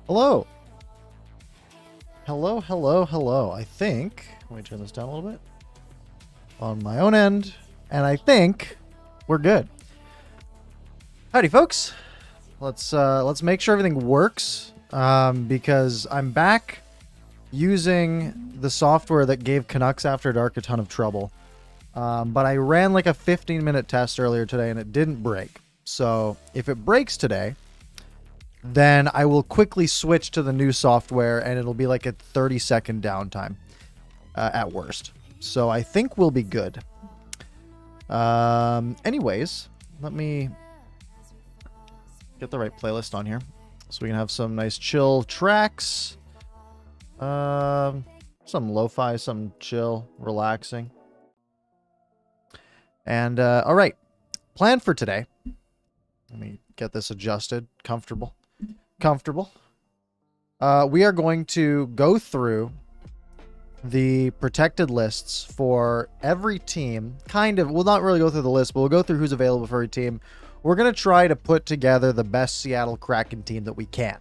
Hello. Hello, hello, hello. I think, let me turn this down a little bit on my own end, and I think we're good. Howdy, folks. Let's make sure everything works, because I'm back using the software that gave Canucks After Dark a ton of trouble. But I ran like a 15-minute test earlier today, and it didn't break. So if it breaks today, then I will quickly switch to the new software, and it'll be like a 30-second downtime at worst. So I think we'll be good. Anyways, let me get the right playlist on here so we can have some nice chill tracks. Some lo-fi, some chill, relaxing. And all right, plan for today. Let me get this adjusted, comfortable. We are going to go through the protected lists for every team. We'll not really go through the list, but we'll go through who's available for every team. We're going to try to put together the best Seattle Kraken team that we can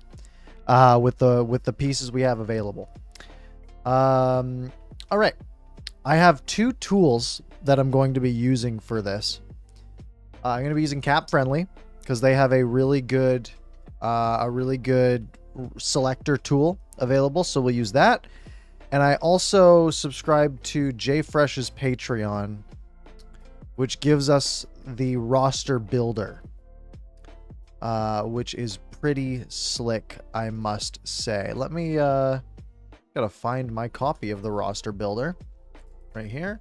with the pieces we have available. All right. I have two tools that I'm going to be using for this. I'm going to be using Cap Friendly because they have a really good selector tool available, so we'll use that. And I also subscribe to JFresh's Patreon, which gives us the roster builder, which is pretty slick, I must say. Let me gotta find my copy of the roster builder right here,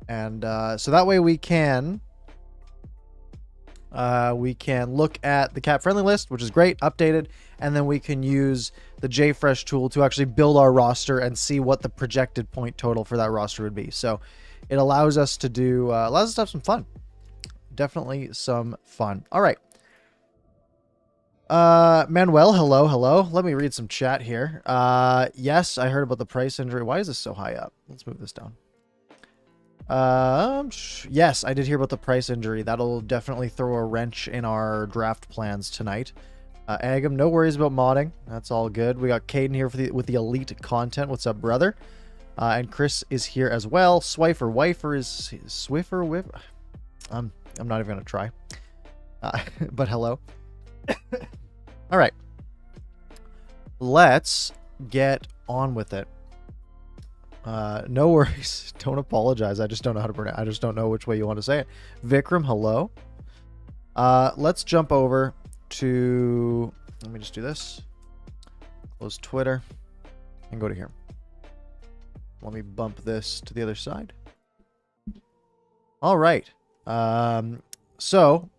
and so that way we can look at the Cap Friendly list, which is great, updated, and then we can use the JFresh tool to actually build our roster and see what the projected point total for that roster would be. So it allows us to have some fun. Definitely some fun. All right. Manuel, hello. Let me read some chat here. Yes, I heard about the price injury. Why is this so high up? Let's move this down. Yes, I did hear about the price injury. That'll definitely throw a wrench in our draft plans tonight. Agam, no worries about modding. That's all good. We got Caden here with the elite content. What's up, brother? And Chris is here as well. Wifer is Swiffer Whip. I'm not even gonna try. But hello. All right. Let's get on with it. No worries. Don't apologize. I just don't know how to pronounce it. I just don't know which way you want to say it. Vikram, hello. Let's jump over to... Let me just do this. Close Twitter. And go to here. Let me bump this to the other side. All right. So,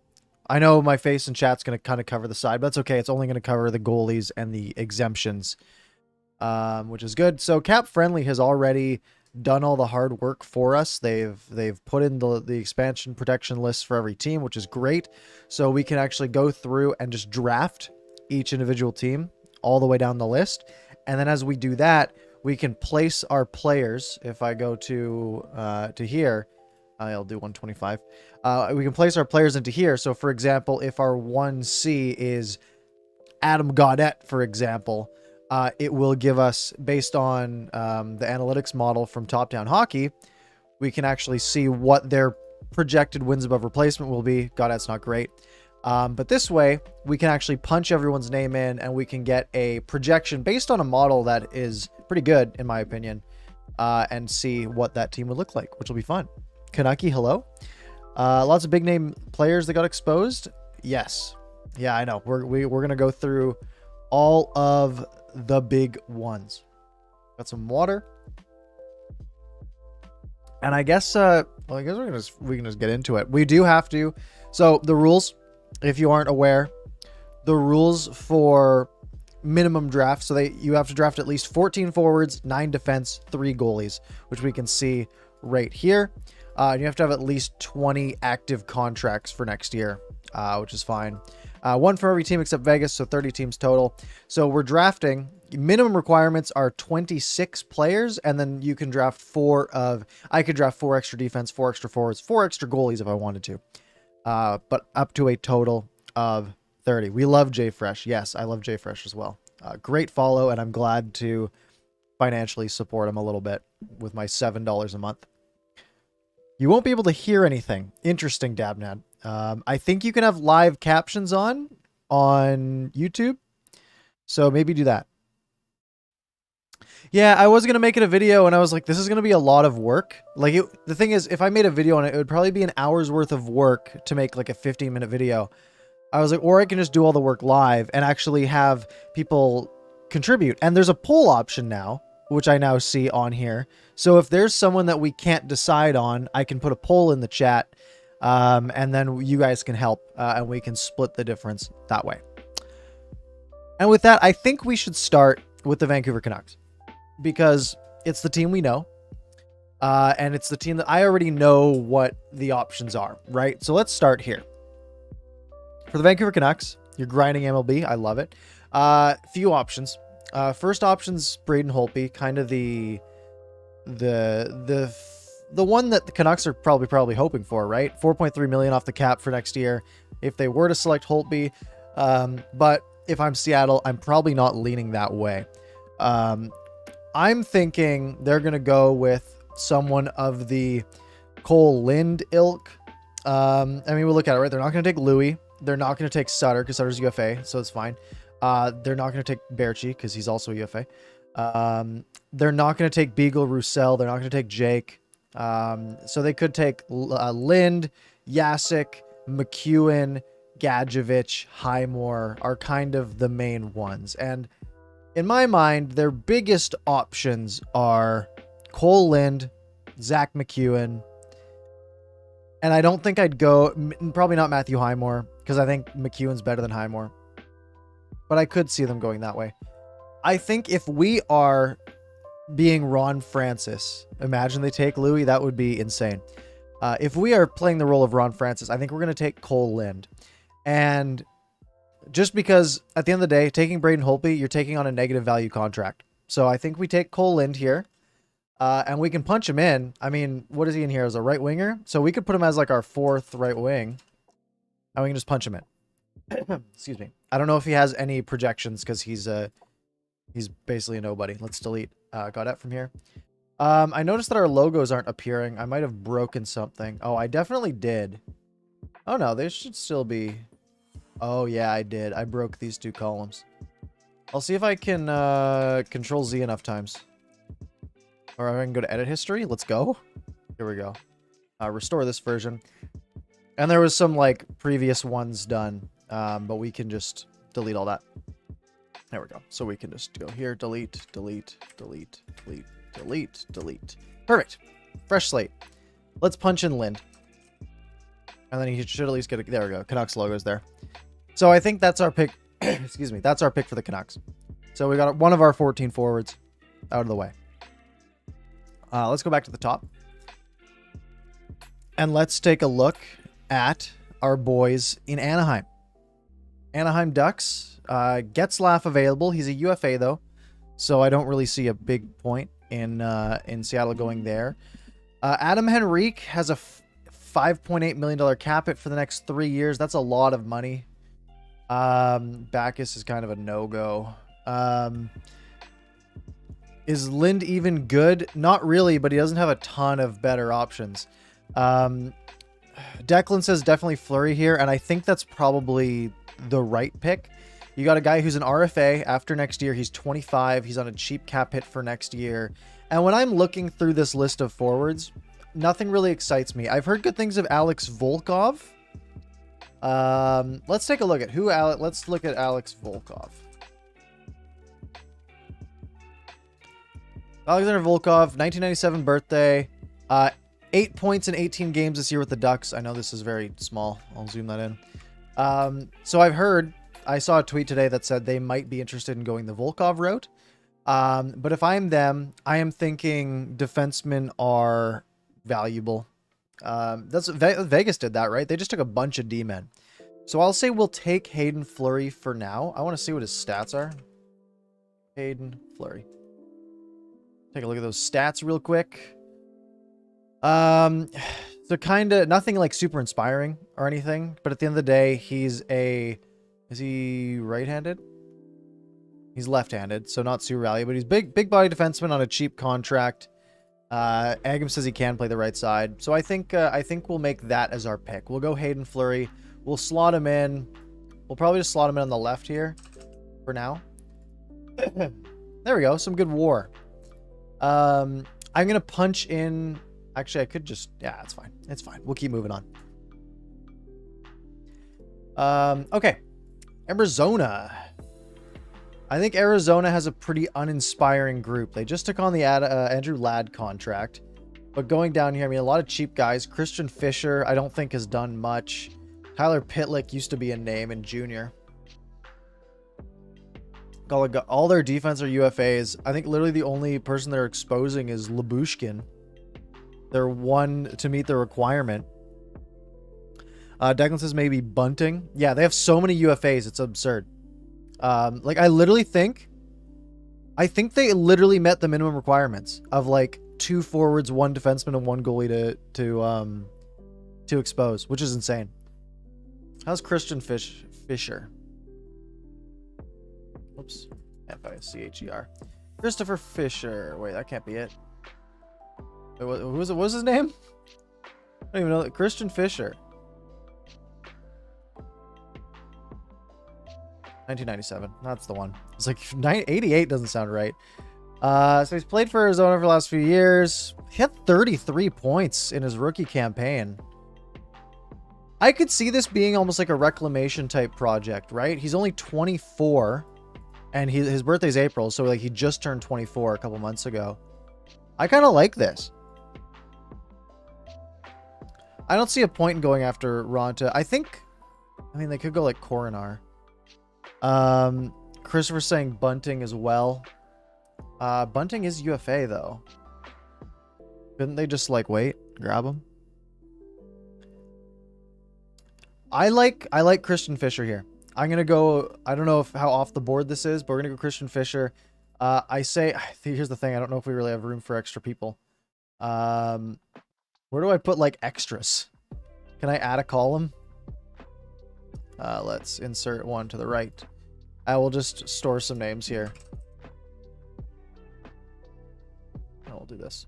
I know my face in chat's going to kind of cover the side, but that's okay. It's only going to cover the goalies and the exemptions. Which is good. So Cap Friendly has already done all the hard work for us. They've put in the expansion protection list for every team, which is great. So we can actually go through and just draft each individual team all the way down the list. And then as we do that, we can place our players. If I go to here, I'll do 125. We can place our players into here. So for example, if our 1C is Adam Gaudette, for example, it will give us, based on the analytics model from Top Down Hockey, we can actually see what their projected wins above replacement will be. God, that's not great. But this way, we can actually punch everyone's name in, and we can get a projection based on a model that is pretty good, in my opinion, and see what that team would look like, which will be fun. Kanaki, hello. Lots of big name players that got exposed. Yes. Yeah, I know. We're going to go through all of the big ones. Got some water, and I guess we can just get into it. We do have to. So the rules, if you aren't aware, the rules for minimum draft. So you have to draft at least 14 forwards, 9 defense, 3 goalies, which we can see right here. And you have to have at least 20 active contracts for next year, which is fine. One for every team except Vegas, so 30 teams total. So we're drafting. Minimum requirements are 26 players, and then you can draft I could draft 4 extra defense, 4 extra forwards, 4 extra goalies if I wanted to. But up to a total of 30. We love JFresh. Yes, I love JFresh as well. Great follow, and I'm glad to financially support him a little bit with my $7 a month. You won't be able to hear anything. Interesting, Dabnad. I think you can have live captions on YouTube, so maybe do that. Yeah, I was going to make it a video, and I was like, this is going to be a lot of work. Like, the thing is, if I made a video on it, it would probably be an hour's worth of work to make like a 15-minute video. I was like, or I can just do all the work live and actually have people contribute. And there's a poll option now, which I now see on here. So if there's someone that we can't decide on, I can put a poll in the chat, and then you guys can help, and we can split the difference that way. And with that, I think we should start with the Vancouver Canucks, because it's the team we know, and it's the team that I already know what the options are, right? So let's start here. For the Vancouver Canucks, you're grinding MLB. I love it. Few options. First option's Braden Holtby, kind of the one that the Canucks are probably hoping for, right? $4.3 million off the cap for next year if they were to select Holtby. But if I'm Seattle, I'm probably not leaning that way. I'm thinking they're going to go with someone of the Cole Lind ilk. I mean, we'll look at it, right? They're not going to take Louis. They're not going to take Sutter because Sutter's UFA, so it's fine. They're not going to take Berchi because he's also UFA. They're not going to take Beagle, Roussel. They're not going to take Jake. So they could take Lind, Yasik, McEwen, Gadjevich, Highmore are kind of the main ones. And in my mind, their biggest options are Cole Lind, Zach McEwen, and I don't think I'd go, probably not Matthew Highmore, because I think McEwen's better than Highmore. But I could see them going that way. I think if we are being Ron Francis, imagine they take Louis, that would be insane. If we are playing the role of Ron Francis, I think we're going to take Cole Lind. And just because at the end of the day, taking Braden Holtby, you're taking on a negative value contract. So I think we take Cole Lind here. And we can punch him in. I mean, what is he in here as a right winger? So we could put him as like our fourth right wing. And we can just punch him in. Excuse me. I don't know if he has any projections because he's basically a nobody. Let's delete Godet from here. I noticed that our logos aren't appearing. I might have broken something. Oh, I definitely did. Oh no, they should still be. Oh yeah, I did. I broke these two columns. I'll see if I can Control Z enough times. Or I can go to edit history. Let's go. Here we go. Restore this version. And there was some like previous ones done, but we can just delete all that. There we go. So we can just go here, delete, delete, delete, delete, delete, delete. Perfect. Fresh slate. Let's punch in Lind. And then he should at least get a, there we go. Canucks logo's there. So I think that's our pick. Excuse me. That's our pick for the Canucks. So we got one of our 14 forwards out of the way. Let's go back to the top. And let's take a look at our boys in Anaheim. Anaheim Ducks. Getzlaf available. He's a UFA, though. So I don't really see a big point in Seattle going there. Adam Henrique has a $5.8 million cap hit for the next 3 years. That's a lot of money. Backus is kind of a no-go. Is Lind even good? Not really, but he doesn't have a ton of better options. Declan says definitely Fleury here, and I think that's probably the right pick. You got a guy who's an RFA after next year. He's 25. He's on a cheap cap hit for next year. And when I'm looking through this list of forwards, nothing really excites me. I've heard good things of Alex Volkov. Let's take a look at let's look at Alex Volkov. Alexander Volkov, 1997 birthday. 8 points in 18 games this year with the Ducks. I know this is very small. I'll zoom that in. So I've heard, I saw a tweet today that said they might be interested in going the Volkov route. But if I'm them, I am thinking defensemen are valuable. That's Vegas did that, right? They just took a bunch of D-men. So I'll say we'll take Hayden Fleury for now. I want to see what his stats are. Hayden Fleury. Take a look at those stats real quick. So kind of nothing like super inspiring or anything, but at the end of the day, is he right-handed? He's left-handed, so not super valuable, but he's big body defenseman on a cheap contract. Agam says he can play the right side, so I think we'll make that as our pick. We'll go Hayden Fleury. We'll slot him in. We'll probably just slot him in on the left here for now. There we go. Some good war. I'm gonna punch in. Actually, I could just. Yeah, it's fine. It's fine. We'll keep moving on. Okay, Arizona. I think Arizona has a pretty uninspiring group. They just took on the Andrew Ladd contract. But going down here, I mean, a lot of cheap guys. Christian Fisher, I don't think has done much. Tyler Pitlick used to be a name in junior. All their defense are UFAs. I think literally the only person they're exposing is Labushkin. They're one to meet the requirement. Declan says maybe Bunting. Yeah, they have so many UFAs. It's absurd. Like I think they literally met the minimum requirements of like 2 forwards, 1 defenseman, and 1 goalie to expose, which is insane. How's Christian Fisher? Oops. F-I-C-H-E-R. Christopher Fisher. Wait, that can't be it. Wait, what was his name? I don't even know. Christian Fisher. 1997. That's the one. It's like 88 doesn't sound right. So he's played for Arizona for the last few years. He had 33 points in his rookie campaign. I could see this being almost like a reclamation type project, right? He's only 24 and his birthday's April. So like he just turned 24 a couple months ago. I kind of like this. I don't see a point in going after Ronta. I mean, they could go like Coronar. Christopher's saying Bunting as well. Bunting is UFA though. Couldn't they just like wait, grab him? I like Christian Fisher here. I'm gonna go. I don't know how off the board this is, but we're gonna go Christian Fisher. Here's the thing. I don't know if we really have room for extra people. Where do I put like extras? Can I add a column? Let's insert one to the right. I will just store some names here. I'll do this.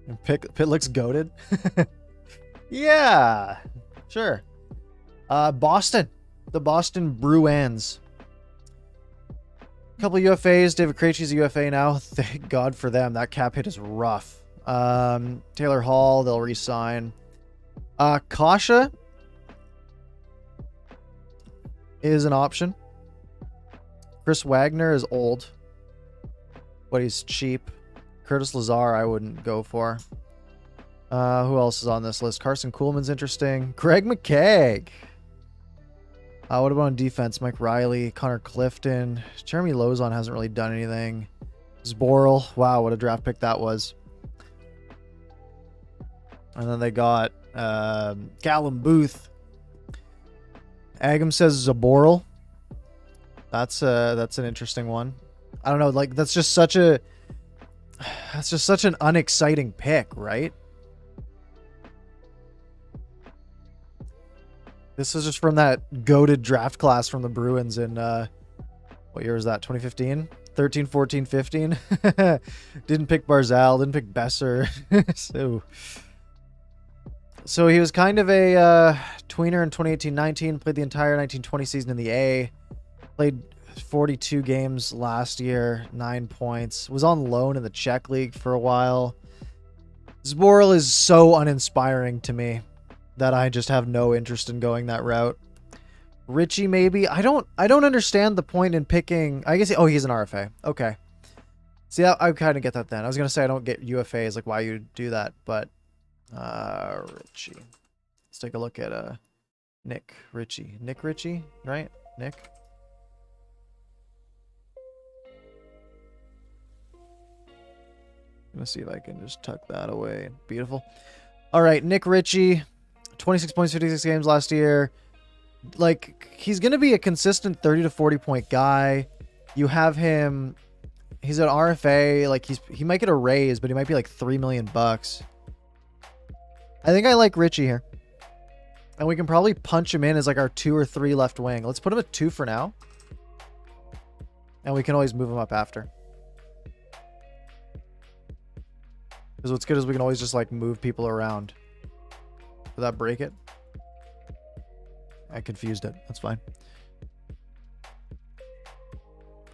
And Pitt looks goated. Yeah, sure. Boston. The Boston Bruins. A couple UFAs. David Krejci's a UFA now. Thank God for them. That cap hit is rough. Taylor Hall, they'll re-sign. Kasha is an option. Chris Wagner is old, but he's cheap. Curtis Lazar, I wouldn't go for. Who else is on this list? Carson Kuhlman's interesting. Craig McKegg. What about on defense? Mike Riley, Connor Clifton. Jeremy Lozon hasn't really done anything. Zboril. Wow, what a draft pick that was. And then they got Callum Booth. Agam says Zboril. That's an interesting one. I don't know, like that's just such an unexciting pick, right? This is just from that goated draft class from the Bruins in what year was that? 2015? 13, 14, 15. Didn't pick Barzal, didn't pick Besser. So he was kind of a tweener in 2018-19, played the entire 19-20 season in the A, played 42 games last year, 9 points, was on loan in the Czech League for a while. Zboril is so uninspiring to me that I just have no interest in going that route. Richie, maybe. I don't understand the point in picking. I guess. Oh, he's an RFA. Okay. See, I kind of get that then. I was gonna say I don't get UFAs. Like, why you do that? But Richie. Let's take a look at Nick Ritchie. Nick Ritchie, right? Nick. I'm gonna see if I can just tuck that away. Beautiful. All right, Nick Ritchie. 26 points, 56 games last year. Like, he's going to be a consistent 30 to 40 point guy. You have him, he's an RFA. Like, he might get a raise, but he might be like $3 million. I think I like Richie here. And we can probably punch him in as like our 2 or 3 left wing. Let's put him at 2 for now. And we can always move him up after. Because what's good is we can always just like move people around. Did that break it? I confused it. That's fine.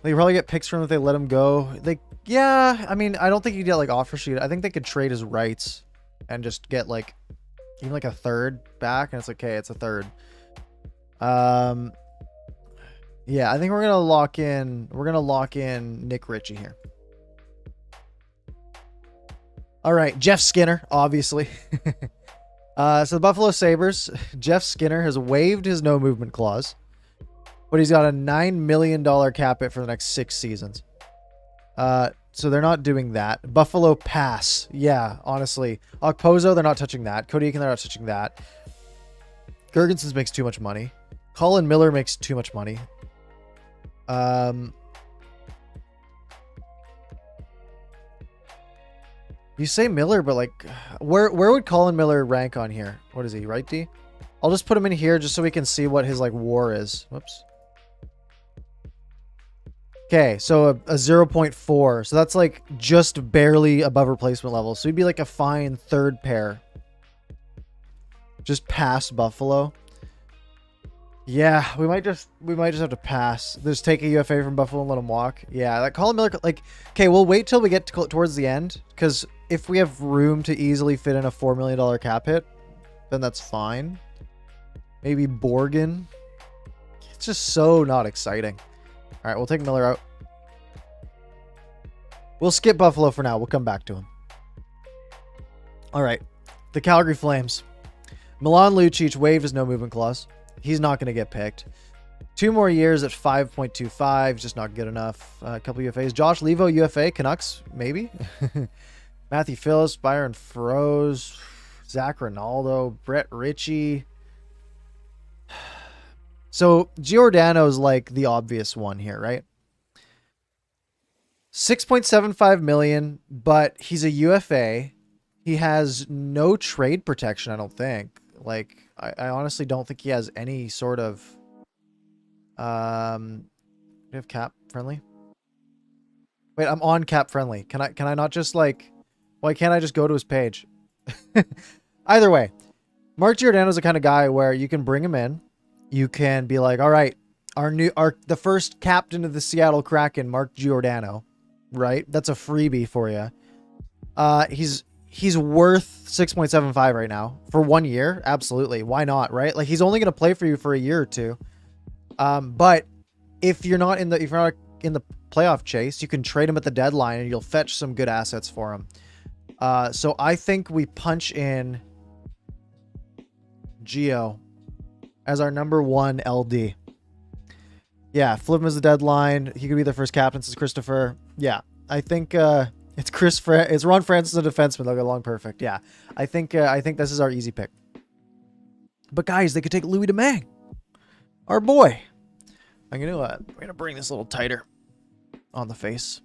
They could probably get picks from him if they let him go. Yeah, I mean, I don't think you get like offer sheet. I think they could trade his rights and just get like even like a third back, and it's like, okay, it's a third. Yeah, I think we're gonna lock in. We're gonna lock in Nick Ritchie here. All right, Jeff Skinner, obviously. So the Buffalo Sabres, Jeff Skinner has waived his no movement clause, but he's got a $9 million cap hit for the next 6 seasons. So they're not doing that. Buffalo pass. Yeah, honestly. Okposo, they're not touching that. Cody Eakin, they're not touching that. Gergensen makes too much money. Colin Miller makes too much money. You say Miller, but like, where would Colin Miller rank on here? What is he, right D? I'll just put him in here just so we can see what his like WAR is. Whoops. Okay, so a 0.4. So that's like just barely above replacement level. So he'd be like a fine third pair. Just past Buffalo. Yeah, we might just have to pass. Just take a UFA from Buffalo and let him walk. Yeah, that Colin Miller, like, okay, we'll wait till we get towards the end, because if we have room to easily fit in a $4 million cap hit, then that's fine. Maybe Borgen. It's just so not exciting. All right, we'll take Miller out. We'll skip Buffalo for now. We'll come back to him. All right, the Calgary Flames. Milan Lucic waived his no movement clause. He's not going to get picked. 2 more years at 5.25, just not good enough. A couple UFAs. Josh Levo, UFA, Canucks, maybe. Matthew Phillips, Byron Froese, Zach Ronaldo, Brett Ritchie. So Giordano's like the obvious one here, right? 6.75 million, but he's a UFA. He has no trade protection, I don't think. Like, I honestly don't think he has any sort of do you have cap friendly? Wait, I'm on cap friendly. Can I not just like, why can't I just go to his page? Either way, Mark Giordano's the kind of guy where you can bring him in. You can be like, all right, the first captain of the Seattle Kraken, Mark Giordano, right? That's a freebie for you. He's worth 6.75 right now for 1 year. Absolutely. Why not? Right? Like, he's only going to play for you for a year or two. But if you're not in the playoff chase, you can trade him at the deadline and you'll fetch some good assets for him. So I think we punch in Gio as our number 1 LD. Yeah. Flip him as the deadline. He could be the first captain since Christopher. Yeah. I think, it's Ron Francis, a defenseman. They'll get along perfect. Yeah, I think this is our easy pick. But guys, they could take Louis Domingue, our boy. I'm gonna bring this a little tighter on the face.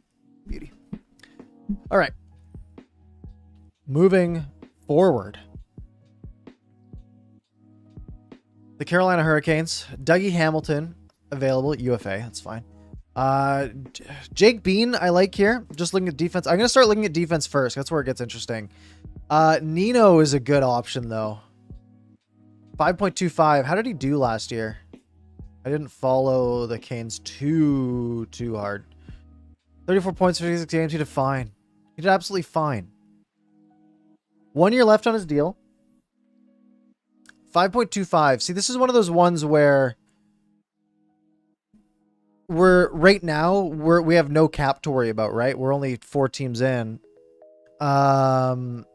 Beauty. All right, moving forward. The Carolina Hurricanes. Dougie Hamilton available at UFA. That's fine. Jake Bean, I like here. Just looking at defense. I'm going to start looking at defense first. That's where it gets interesting. Nino is a good option, though. 5.25. How did he do last year? I didn't follow the Canes too hard. 34 points, 56 games. He did fine. He did absolutely fine. 1 year left on his deal. 5.25. See, this is one of those ones where we have no cap to worry about, right? We're only 4 teams in. We're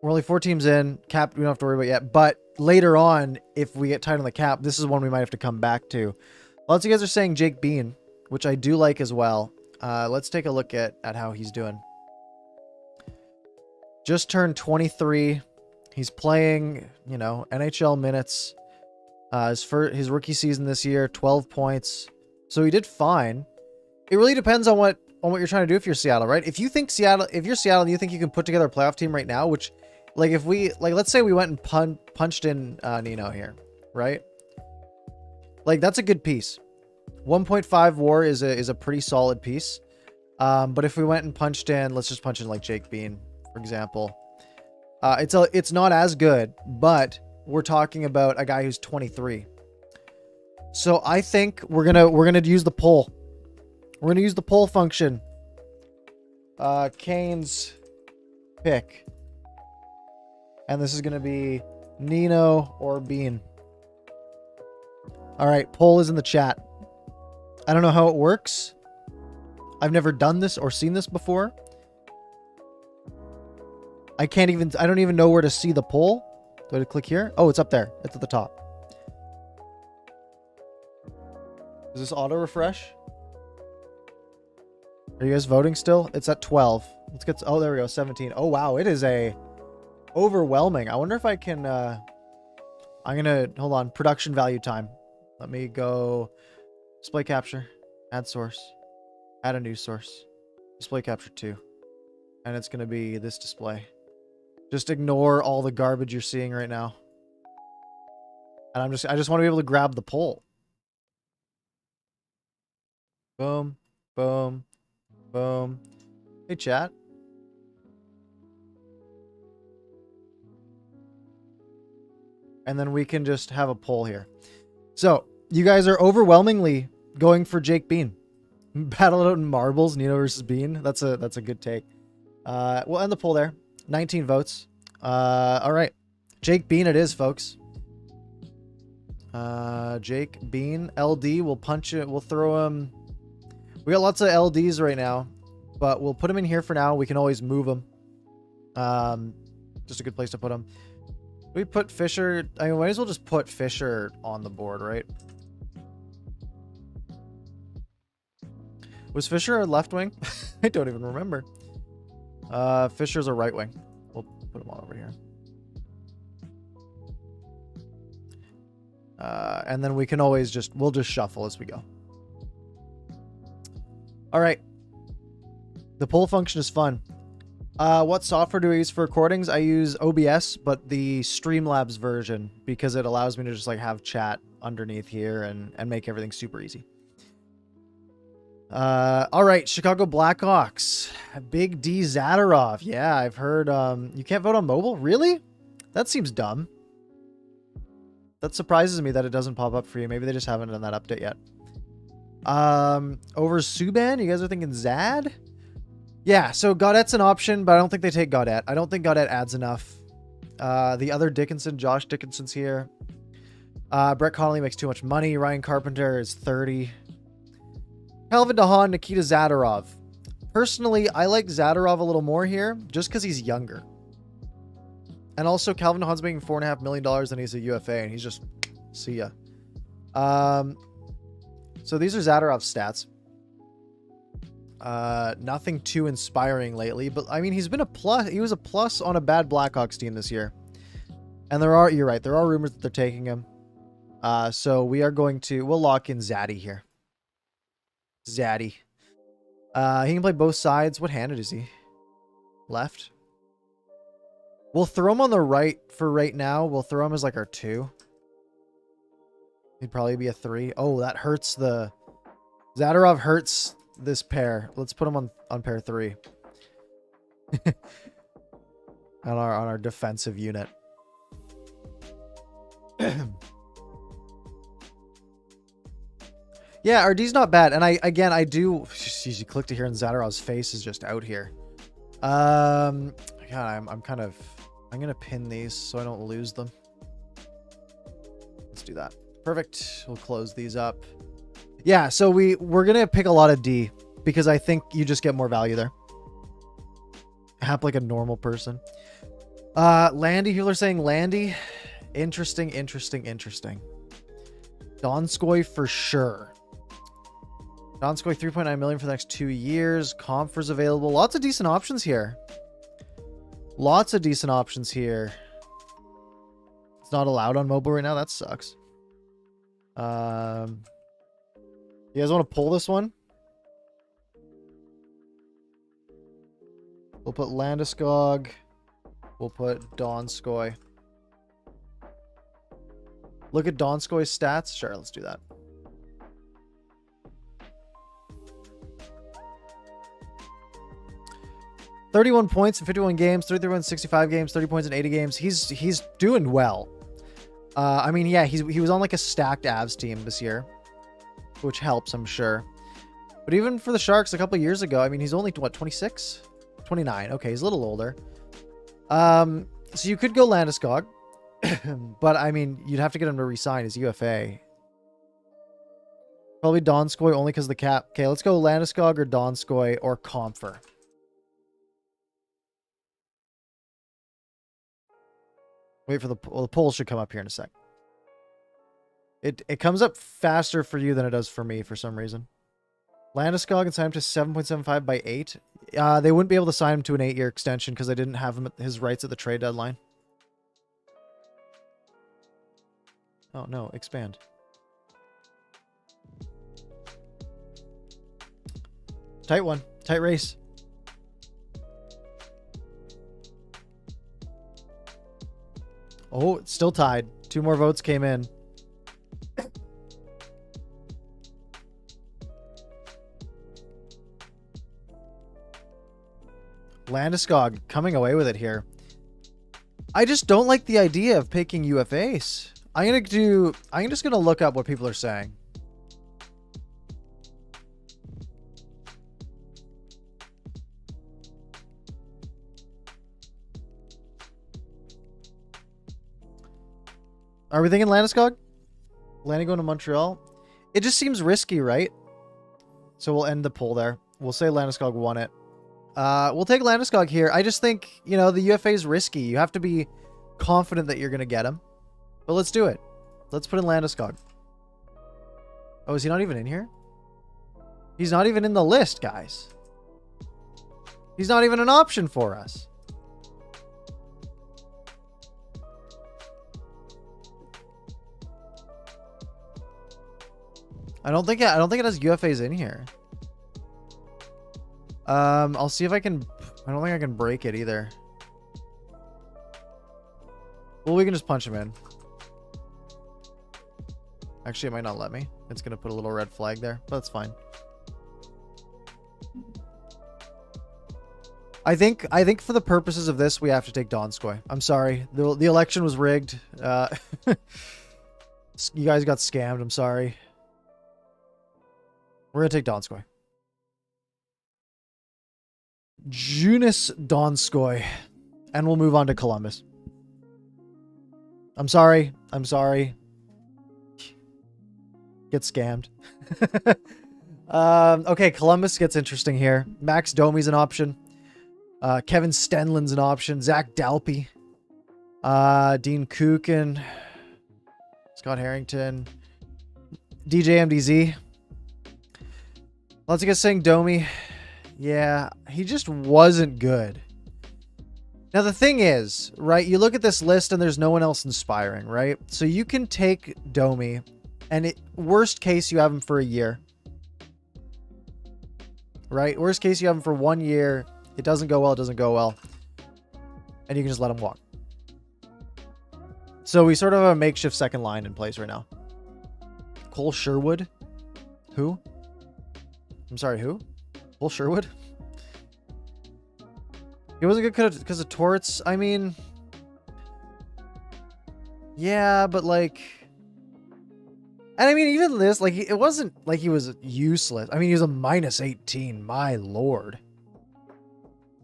only 4 teams in. Cap we don't have to worry about yet. But later on, if we get tight on the cap, this is one we might have to come back to. Lots of you guys are saying Jake Bean, which I do like as well. Let's take a look at how he's doing. Just turned 23. He's playing, NHL minutes. His rookie season this year, 12 points. So he did fine. It really depends on what you're trying to do if you're Seattle, right? If you're Seattle and you think you can put together a playoff team right now, which Like if we, like, let's say we went and punched in Nino here, right? Like that's a good piece. 1.5 war is a pretty solid piece. But if we went and punched in, let's just punch in like Jake Bean, for example. It's not as good, but we're talking about a guy who's 23. So I think we're gonna use the pull. We're gonna use the pull function. Kane's pick. And this is gonna be Nino or Bean. All right, poll is in the chat. I don't know how it works. I've never done this or seen this before. I don't even know where to see the poll. Do I click here? Oh, it's up there. It's at the top. Is this auto refresh? Are you guys voting still? It's at 12. Let's get, oh, there we go. 17. Oh, wow. It is a overwhelming. I wonder if I can, I'm going to, hold on. Production value time. Let me go display capture, add source, add a new source, display capture 2. And it's going to be this display. Just ignore all the garbage you're seeing right now. And I just want to be able to grab the poll. Boom, boom, boom. Hey, chat. And then we can just have a poll here. So, you guys are overwhelmingly going for Jake Bean. Battle out in marbles, Nino versus Bean. That's a good take. We'll end the poll there. 19 votes. All right. Jake Bean it is, folks. Jake Bean. LD. We'll punch it. We'll throw him. We got lots of LDs right now, but we'll put him in here for now. We can always move him. Just a good place to put him. We put Fisher. I mean, might as well just put Fisher on the board, right? Was Fisher a left wing? I don't even remember. Fisher's a right wing. We'll put him on over here. And then we can always we'll just shuffle as we go. All right. The poll function is fun. What software do I use for recordings? I use OBS, but the Streamlabs version, because it allows me to just like have chat underneath here and make everything super easy. All right, Chicago Blackhawks. Big D Zadorov. Yeah, I've heard you can't vote on mobile? Really? That seems dumb. That surprises me that it doesn't pop up for you. Maybe they just haven't done that update yet. Over Subban, you guys are thinking Zad? Yeah, so Gaudette's an option, but I don't think they take Gaudette. I don't think Gaudette adds enough. The other Dickinson, Josh Dickinson's here. Brett Connolly makes too much money. Ryan Carpenter is 30. Calvin DeHaan, Nikita Zadorov. Personally, I like Zadorov a little more here, just because he's younger. And also, Calvin DeHaan's making $4.5 million, and he's a UFA, and he's just, see ya. So these are Zadorov's stats. Nothing too inspiring lately, but I mean, he's been a plus. He was a plus on a bad Blackhawks team this year. And you're right, there are rumors that they're taking him. So we'll lock in Zaddy here. Zaddy. He can play both sides. What handed is he? Left. We'll throw him on the right for right now. We'll throw him as like our 2. He'd probably be a 3. Oh, that hurts Zadorov hurts this pair. Let's put him on pair 3. on our defensive unit. Yeah, our D's not bad. And I do. Jeez, you clicked it here, and Zadorov's face is just out here. God, I'm gonna pin these so I don't lose them. Let's do that. Perfect. We'll close these up. Yeah, so we're gonna pick a lot of D because I think you just get more value there. Hap like a normal person. Landy, people are saying Landy. Interesting. Donskoy for sure. Donskoy 3.9 million for the next 2 years. Comfers available. Lots of decent options here. It's not allowed on mobile right now. That sucks. You guys want to pull this one? We'll put Landeskog. We'll put Donskoy. Look at Donskoy's stats. Sure, let's do that. $31 points in 51 games, 33 in 65 games, 30 points in 80 games. He's doing well. I mean, yeah, he was on like a stacked Avs team this year, which helps, I'm sure. But even for the Sharks a couple of years ago, I mean, he's only, what, 26? 29. Okay, he's a little older. So you could go Landeskog, but I mean, you'd have to get him to resign his UFA. Probably Donskoy only because of the cap. Okay, let's go Landeskog or Donskoy or Comfer. Wait for the poll should come up here in a sec. It comes up faster for you than it does for me for some reason. Landeskog and sign him to 7.75 by 8. They wouldn't be able to sign him to an 8-year extension because they didn't have him his rights at the trade deadline. Oh no, expand. Tight one. Tight race. Oh, it's still tied. 2 more votes came in. Landeskog coming away with it here. I just don't like the idea of picking UFAs. I'm just gonna look up what people are saying. Are we thinking Landeskog? Landing going to Montreal? It just seems risky, right? So we'll end the poll there. We'll say Landeskog won it. We'll take Landeskog here. I just think, you know, the UFA is risky. You have to be confident that you're going to get him. But let's do it. Let's put in Landeskog. Oh, is he not even in here? He's not even in the list, guys. He's not even an option for us. I don't think it has UFAs in here. I'll see if I can. I don't think I can break it either. Well, we can just punch him in. Actually, it might not let me. It's gonna put a little red flag there, but that's fine. I think for the purposes of this, we have to take Donskoy. I'm sorry. The election was rigged. You guys got scammed. I'm sorry. We're going to take Donskoy. Joonas Donskoy. And we'll move on to Columbus. I'm sorry. I'm sorry. Get scammed. Okay, Columbus gets interesting here. Max Domi's an option. Kevin Stenlund's an option. Zach Dalpe. Dean Kukin. Scott Harrington. DJ MDZ. Lots of guys saying Domi. Yeah, he just wasn't good. Now, the thing is, right, you look at this list and there's no one else inspiring, right? So you can take Domi, and worst case, you have him for a year. Right? Worst case, you have him for 1 year. It doesn't go well, it doesn't go well. And you can just let him walk. So we sort of have a makeshift second line in place right now. Cole Sherwood? Who? I'm sorry, who? Cole Sherwood? He wasn't good because of torts. I mean... Yeah, but like... And I mean, even this, like, it wasn't like he was useless. I mean, he was a -18, my lord.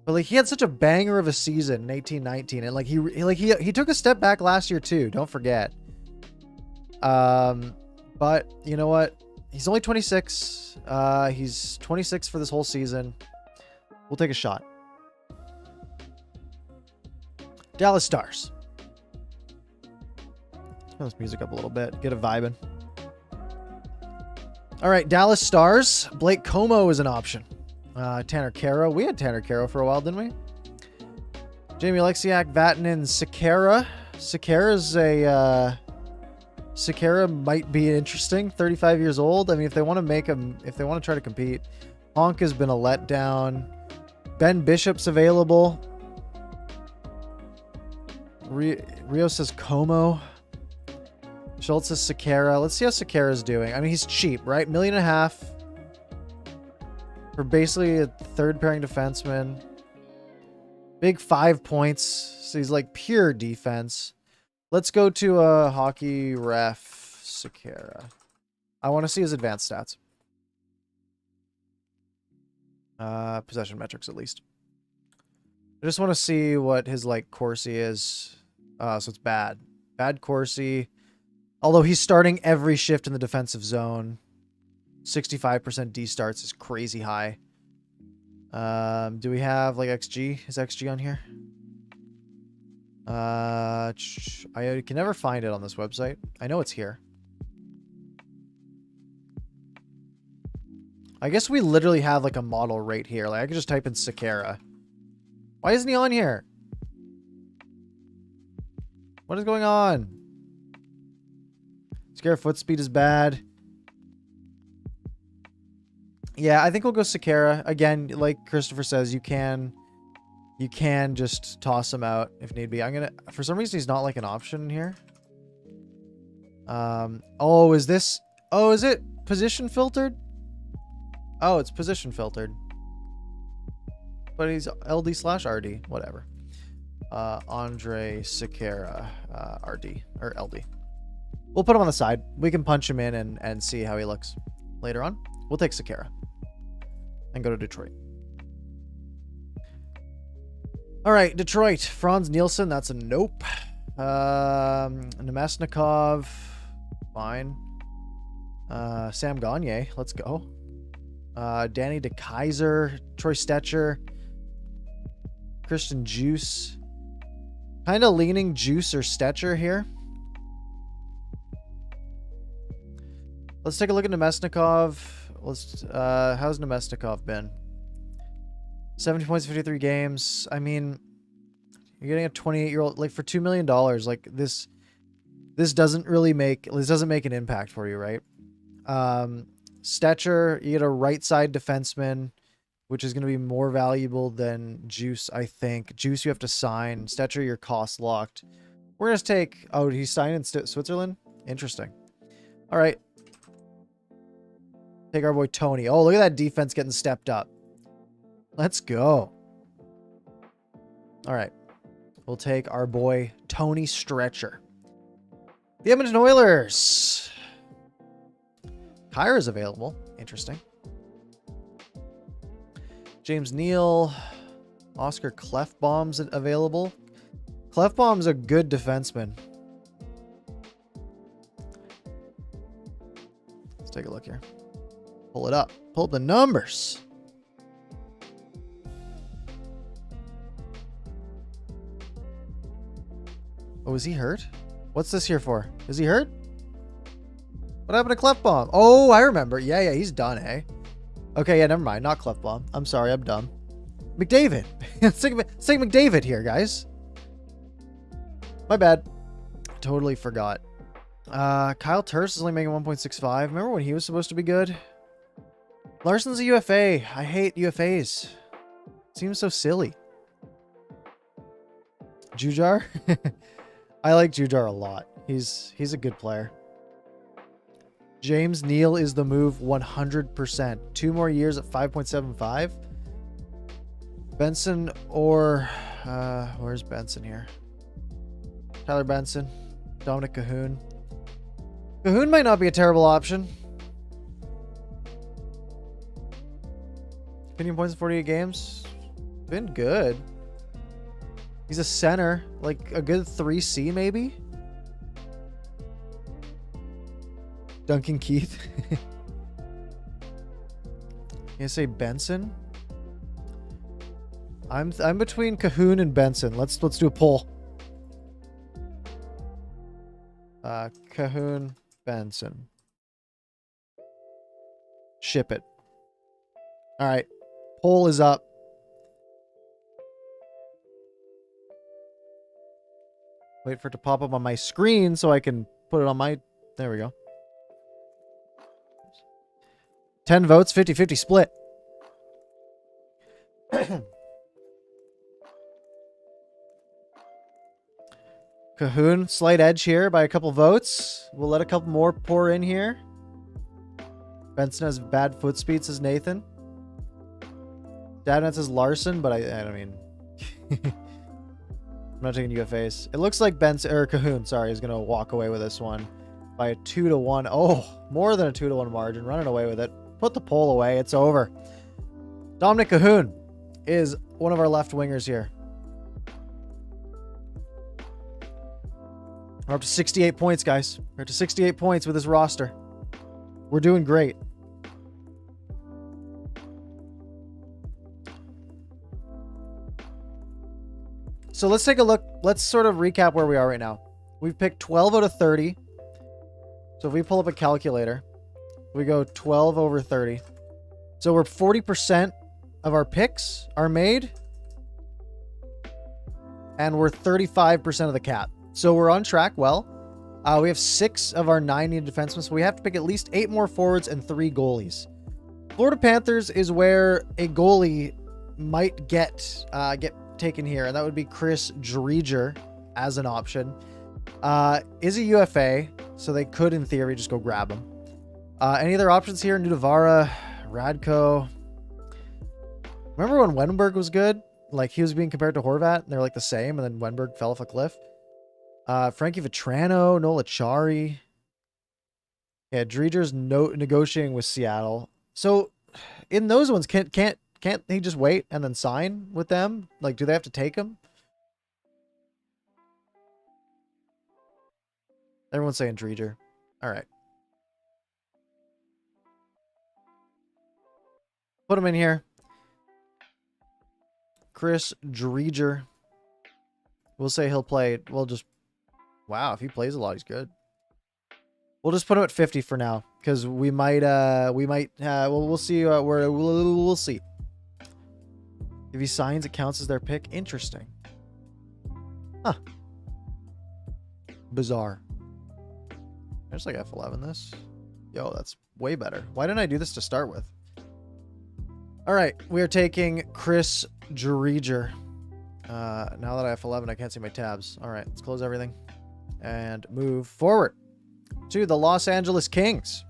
But like, he had such a banger of a season in 18-19, and like he took a step back last year too. Don't forget. But you know what? He's only 26. He's 26 for this whole season. We'll take a shot. Dallas Stars. Turn this music up a little bit. Get it vibing. All right, Dallas Stars. Blake Como is an option. Tanner Caro. We had Tanner Caro for a while, didn't we? Jamie Alexiak, Vatanen, Sekera. Sekera's a... Sekera might be interesting. 35 years old. I mean, if they want to make him... If they want to try to compete. Honk has been a letdown. Ben Bishop's available. Rio says Como. Schultz says Sekera. Let's see how Sekera's doing. I mean, he's cheap, right? $1.5 million for basically a third pairing defenseman. Big 5 points. So he's like pure defense. Let's go to a hockey ref Sekera. I want to see his advanced stats. Possession metrics at least. I just want to see what his like Corsi is. So it's bad. Bad Corsi. Although he's starting every shift in the defensive zone. 65% D starts is crazy high. Do we have like XG? Is XG on here? I can never find it on this website. I know it's here. I guess we literally have like a model right here. Like I could just type in Sekera. Why isn't he on here? What is going on? Sekera foot speed is bad. Yeah, I think we'll go Sekera. Again, like Christopher says, you can just toss him out if need be. For some reason he's not like an option here. Is it position filtered? Oh, it's position filtered. But he's LD/RD, whatever. Andre Sekera, RD or LD. We'll put him on the side. We can punch him in and see how he looks later on. We'll take Sekera and go to Detroit. All right, Detroit. Franz Nielsen, that's a nope. Nemesnikov, fine. Sam Gagne, let's go. Danny DeKaiser, Troy Stetcher, Christian Juice. Kind of leaning Juice or Stetcher here. Let's take a look at Nemesnikov. How's Nemesnikov been? 70 points, 53 games. I mean, you're getting a 28-year-old like for $2 million. Like this doesn't make an impact for you, right? Stetcher, you get a right side defenseman, which is going to be more valuable than Juice, I think. Juice you have to sign. Stetcher, your cost locked. We're going to take... Oh, he's signed in Switzerland? Interesting. All right. Take our boy Tony. Oh, look at that defense getting stepped up. Let's go. All right. We'll take our boy Tony Stretcher. The Edmonton Oilers. Kyra's available. Interesting. James Neal. Oscar Klefbom's available. Klefbom's a good defenseman. Let's take a look here. Pull it up. Pull up the numbers. Oh, is he hurt? What's this here for? Is he hurt? What happened to Klefbom? Oh, I remember. Yeah, he's done, eh? Okay, yeah, never mind. Not Klefbom. I'm sorry, I'm dumb. McDavid. Say McDavid here, guys. My bad. Totally forgot. Kyle Turse is only making 1.65. Remember when he was supposed to be good? Larson's a UFA. I hate UFAs. Seems so silly. Jujar? I like Jujar a lot. He's a good player. James Neal is the move 100%. 2 more years at 5.75. Benson or... where's Benson here? Tyler Benson. Dominic Cahoon. Cahoon might not be a terrible option. Opinion points in 48 games. Been good. He's a center. Like a good 3C maybe? Duncan Keith. You say Benson? I'm between Cahoon and Benson. Let's do a poll. Cahoon, Benson. Ship it. All right. Poll is up. Wait for it to pop up on my screen so I can put it on my... There we go. 10 votes, 50-50 split. Cahoon, slight edge here by a couple votes. We'll let a couple more pour in here. Benson has bad foot speed, says Nathan. Dadnet says Larson, but I mean... I'm not taking UFAs. It looks like Benson, or Cahoon, sorry, is going to walk away with this one by a 2-1. Oh, more than a 2-1 margin. Running away with it. Put the poll away. It's over. Dominic Cahoon is one of our left wingers here. We're up to 68 points, guys. We're up to 68 points with this roster. We're doing great. So let's take a look. Let's sort of recap where we are right now. We've picked 12 out of 30. So if we pull up a calculator, we go 12 over 30. So we're 40% of our picks are made. And we're 35% of the cap. So we're on track well. We have 6 of our 9 needed defensemen. So we have to pick at least 8 more forwards and 3 goalies. Florida Panthers is where a goalie might get taken here, and that would be Chris Driedger as an option. Is a UFA, so they could in theory just go grab him. Any other options here? Nudavara, Radko. Remember when Wenberg was good? Like he was being compared to Horvat and they're like the same, and then Wenberg fell off a cliff. Frankie Vetrano, Nola Chari. Yeah, Driedger's negotiating with Seattle. So in those ones, can't he just wait and then sign with them? Like, do they have to take him? Everyone's saying Driedger. All right. Put him in here. Chris Driedger. We'll say he'll play. We'll just... Wow, if he plays a lot, he's good. We'll just put him at 50 for now, because we might, we'll see, we'll see. If he signs, it counts as their pick. Interesting. Huh. Bizarre. I just like F11 this. Yo, that's way better. Why didn't I do this to start with? All right, we are taking Chris Driedger. Now that I have F11, I can't see my tabs. All right, let's close everything and move forward to the Los Angeles Kings.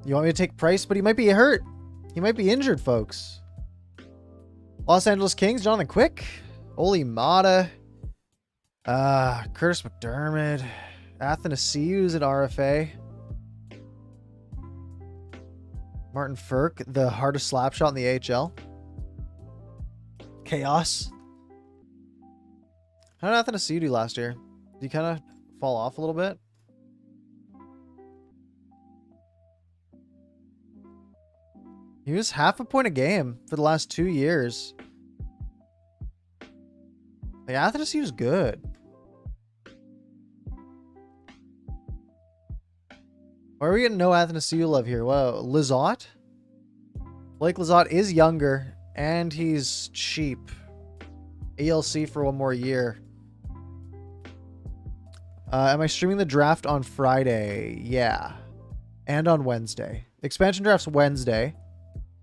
You want me to take Price, but he might be hurt. He might be injured, folks. Los Angeles Kings, Jonathan Quick, Oli Mata, Curtis McDermott, Athanasiou's at RFA. Martin Ferk, the hardest slap shot in the AHL. Chaos. How did Athanasiou do last year? Did he kind of fall off a little bit? He was half a point a game for the last 2 years. Like, Athanasiou's good. Why are we getting no Athanasiou love here? Well, Lizotte? Blake Lizotte is younger, and he's cheap. ALC for 1 more year. Am I streaming the draft on Friday? Yeah. And on Wednesday. Expansion draft's Wednesday.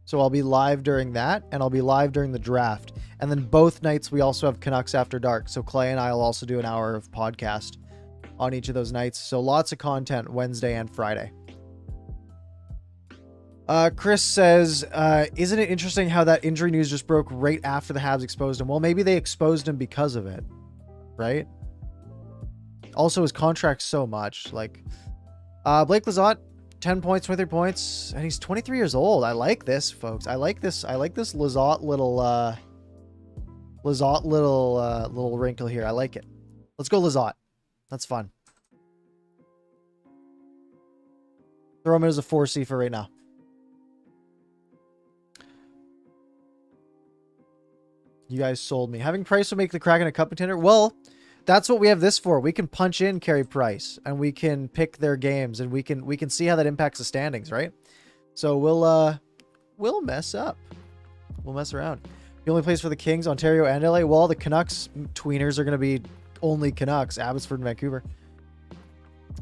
So I'll be live during that, and I'll be live during the draft. And then both nights we also have Canucks After Dark. So Clay and I will also do an hour of podcast on each of those nights. So lots of content Wednesday and Friday. Chris says, isn't it interesting how that injury news just broke right after the Habs exposed him? Well, maybe they exposed him because of it, right? Also, his contract's so much. Like, Blake Lizotte, 10 points, 23 points, and he's 23 years old. I like this, folks. I like this Lizotte little wrinkle here. I like it. Let's go Lizotte. That's fun. Throw him in as a 4C for right now. You guys sold me. Having Price will make the Kraken a cup contender. Well, that's what we have this for. We can punch in Carey Price and we can pick their games and we can see how that impacts the standings, right? So we'll mess up. We'll mess around. The only place for the Kings, Ontario and LA. Well, the Canucks tweeners are going to be only Canucks, Abbotsford and Vancouver.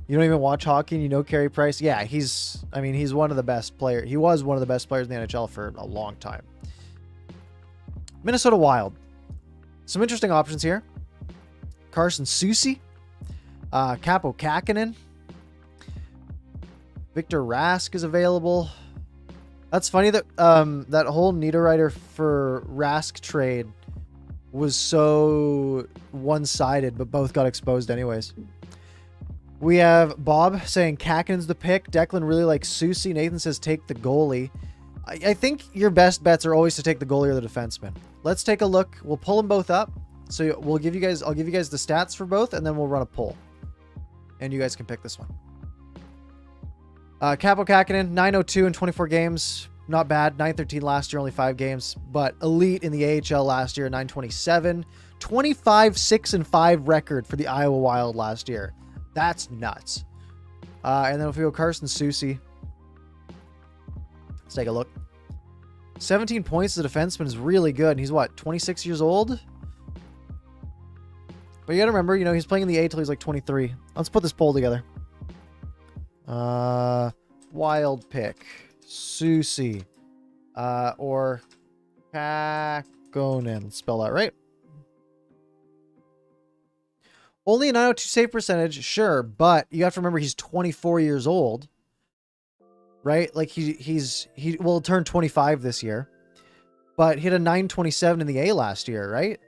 You don't even watch hockey and you know Carey Price? Yeah, he's one of the best players. He was one of the best players in the NHL for a long time. Minnesota Wild. Some interesting options here. Carson Soucy. Capo Kakinen. Victor Rask is available. That's funny that that whole Niederreiter for Rask trade was so one-sided, but both got exposed anyways. We have Bob saying Kakinen's the pick. Declan really likes Soucy. Nathan says take the goalie. I think your best bets are always to take the goalie or the defenseman. Let's take a look. We'll pull them both up. So I'll give you guys the stats for both, and then we'll run a poll. And you guys can pick this one. Capo Kakinen, 902 in 24 games. Not bad. 913 last year, only 5 games. But elite in the AHL last year, 927. 25-6-5 record for the Iowa Wild last year. That's nuts. And then if we go Carson Soucy. Let's take a look. 17 points as a defenseman is really good. And he's what, 26 years old? But you gotta remember, you know, he's playing in the A till he's like 23. Let's put this poll together. Wild pick. Soucy. Or Kakkonen. Spell that right. Only a 902 save percentage, sure, but you have to remember he's 24 years old. Right? Like he will turn 25 this year. But he had a 927 in the A last year, right?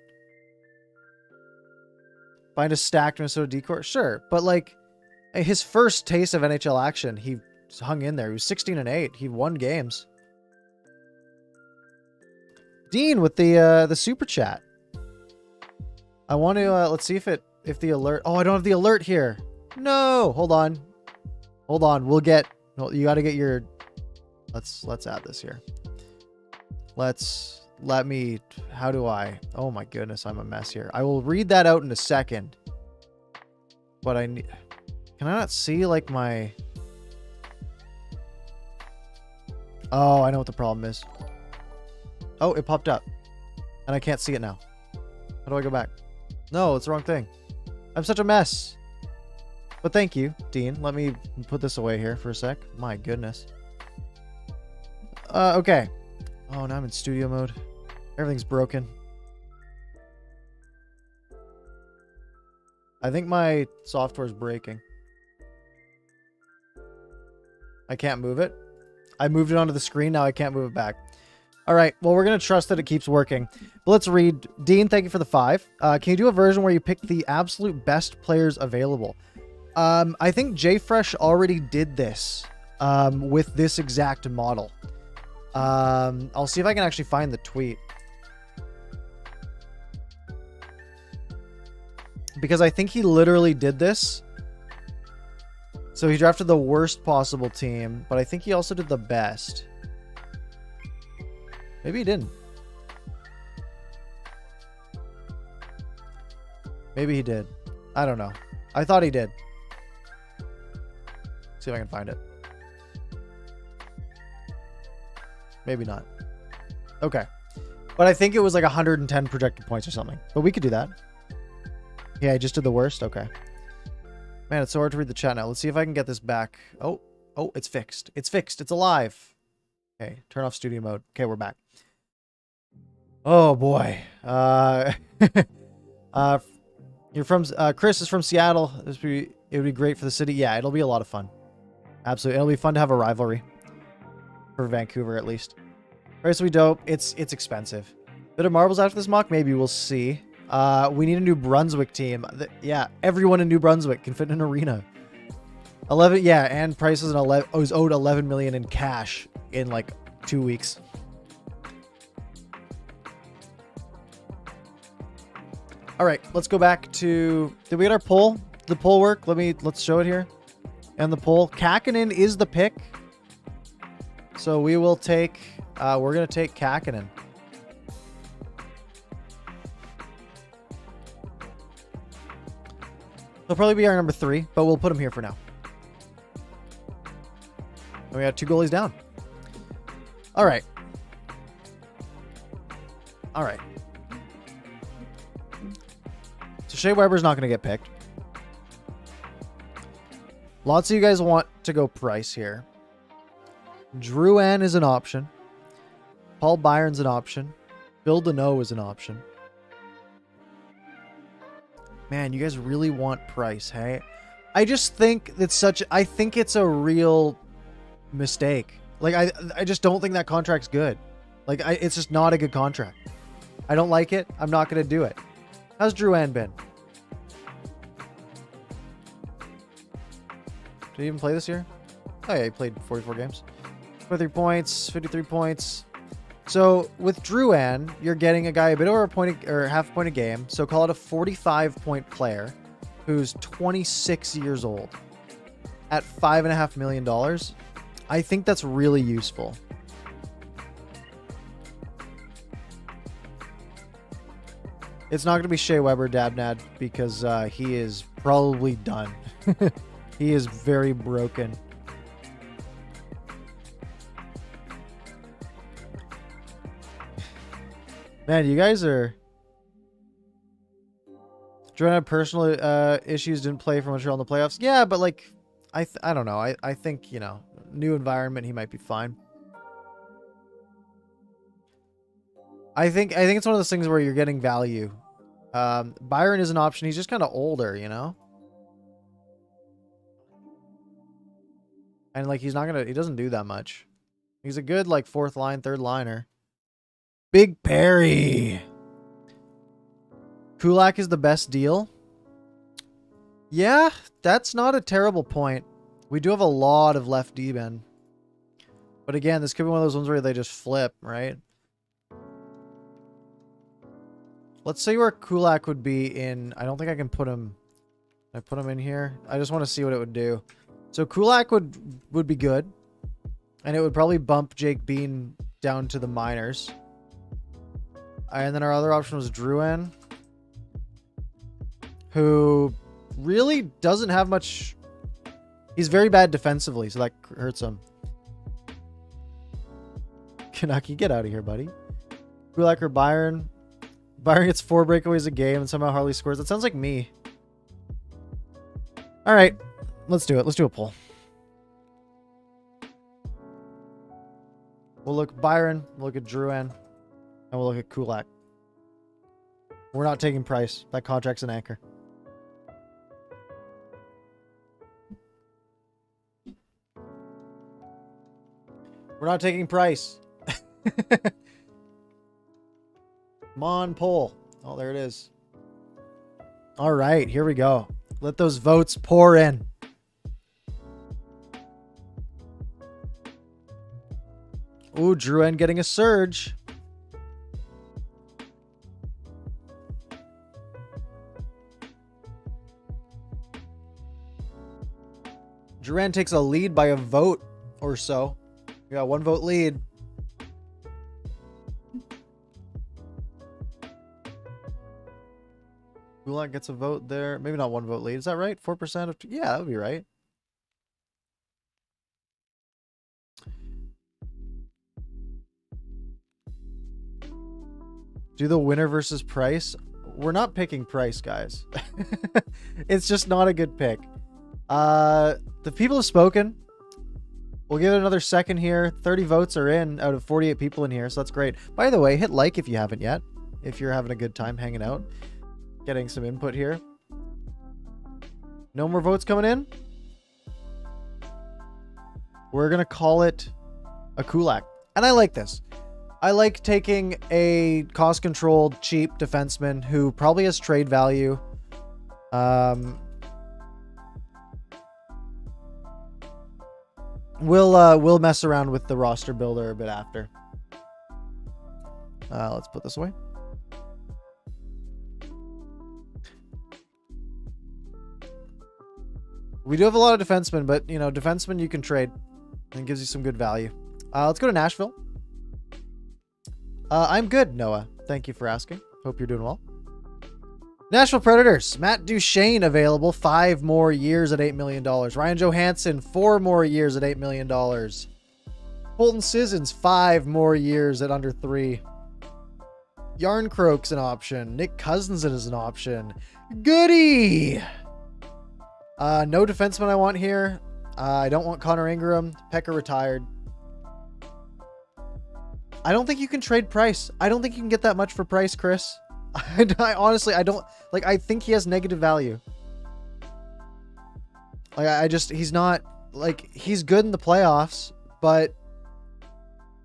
Find a stacked Minnesota decor? Sure. But like his first taste of NHL action, he hung in there. He was 16-8. He won games. Dean with the super chat. I want to let's see if the alert. Oh, I don't have the alert here. No, hold on. We'll get. You got to get your. Let's add this here. Let me. How do I? Oh my goodness, I'm a mess here. I will read that out in a second. But I need. Can I not see like my? Oh, I know what the problem is. Oh, it popped up, and I can't see it now. How do I go back? No, it's the wrong thing. I'm such a mess. But thank you, Dean. Let me put this away here for a sec. My goodness. Okay. Oh, now I'm in studio mode. Everything's broken. I think my software's breaking. I can't move it. I moved it onto the screen. Now I can't move it back. All right. Well, we're going to trust that it keeps working. But let's read. Dean, thank you for the 5. Can you do a version where you pick the absolute best players available? I think JFresh already did this with this exact model. I'll see if I can actually find the tweet. Because I think he literally did this. So he drafted the worst possible team, but I think he also did the best. Maybe he didn't. Maybe he did. I don't know. I thought he did. See if I can find it. Maybe not. Okay. But I think it was like 110 projected points or something. But we could do that. Yeah, I just did the worst? Okay. Man, it's so hard to read the chat now. Let's see if I can get this back. Oh, it's fixed. It's fixed. It's alive. Okay, turn off studio mode. Okay, we're back. Oh, boy. You're from... Chris is from Seattle. It would be great for the city. Yeah, it'll be a lot of fun. Absolutely. It'll be fun to have a rivalry. For Vancouver, at least. Price will be dope. It's expensive. Bit of marbles after this mock? Maybe. We'll see. We need a New Brunswick team. Yeah, everyone in New Brunswick can fit in an arena. 11, yeah, and Price is was owed 11 million in cash in like 2 weeks. All right, let's go back to. Did we get our poll? Did the poll work? Let's show it here. And the poll, Kakkonen is the pick. So we will take. We're gonna take Kakkonen. He'll probably be our number 3, but we'll put him here for now. And we got 2 goalies down. All right. All right. So Shea Weber's not going to get picked. Lots of you guys want to go Price here. Drouin is an option. Paul Byron's an option. Bill Deneau is an option. Man, you guys really want Price, hey? I just think I think it's a real mistake. Like, I just don't think that contract's good. Like, it's just not a good contract. I don't like it. I'm not going to do it. How's Drouin been? Did he even play this year? Oh yeah, he played 44 games. 23 points, 53 points. So with Drouin, you're getting a guy a bit over a point or half a point a game. So call it a 45-point player who's 26 years old at $5.5 million. I think that's really useful. It's not going to be Shea Weber Dabnad because he is probably done. He is very broken. Man, you guys are... Jordan had personal issues, didn't play for Montreal in the playoffs. Yeah, but like, I don't know. I think, you know, new environment, he might be fine. I think it's one of those things where you're getting value. Byron is an option. He's just kind of older, you know? And like, he doesn't do that much. He's a good like fourth line, third liner. Big Perry. Kulak is the best deal. Yeah, that's not a terrible point. We do have a lot of left D-men. But again, this could be one of those ones where they just flip, right? Let's see where Kulak would be in... I don't think I can put him... Can I put him in here? I just want to see what it would do. So Kulak would be good. And it would probably bump Jake Bean down to the minors. And then our other option was Drouin, who really doesn't have much... He's very bad defensively, so that hurts him. Kanaki, get out of here, buddy. Kulak or Byron. Byron gets 4 breakaways a game, and somehow Harley scores. That sounds like me. All right, let's do it. Let's do a poll. We'll look at Byron, we'll look at Drouin, and we'll look at Kulak. We're not taking Price. That contract's an anchor. We're not taking Price. Come on, poll. Oh, there it is. All right, here we go. Let those votes pour in. Ooh, Drouin getting a surge. Drouin takes a lead by a vote or so. We got 1 vote lead. Kulak gets a vote there. Maybe not 1 vote lead. Is that right? 4% of... Yeah, that would be right. Do the winner versus Price. We're not picking Price, guys. It's just not a good pick. The people have spoken. We'll give it another second here. 30 votes are in out of 48 people in here, so that's great. By the way, hit like if you haven't yet. If you're having a good time hanging out. Getting some input here. No more votes coming in? We're going to call it a Kulak. And I like this. I like taking a cost-controlled, cheap defenseman who probably has trade value. We'll mess around with the roster builder a bit after. Let's put this away. We do have a lot of defensemen, but, you know, defensemen you can trade. And it gives you some good value. Let's go to Nashville. I'm good, Noah. Thank you for asking. Hope you're doing well. Nashville Predators. Matt Duchene available. 5 more years at $8 million. Ryan Johansson, 4 more years at $8 million. Colton Sissons, 5 more years at under 3. Yarncroke's an option. Nick Cousins is an option. Goody! No defenseman I want here. I don't want Connor Ingram. Pekka retired. I don't think you can trade Price. I don't think you can get that much for Price, Chris. I honestly, I don't like. I think he has negative value. Like I just, he's not like, he's good in the playoffs, but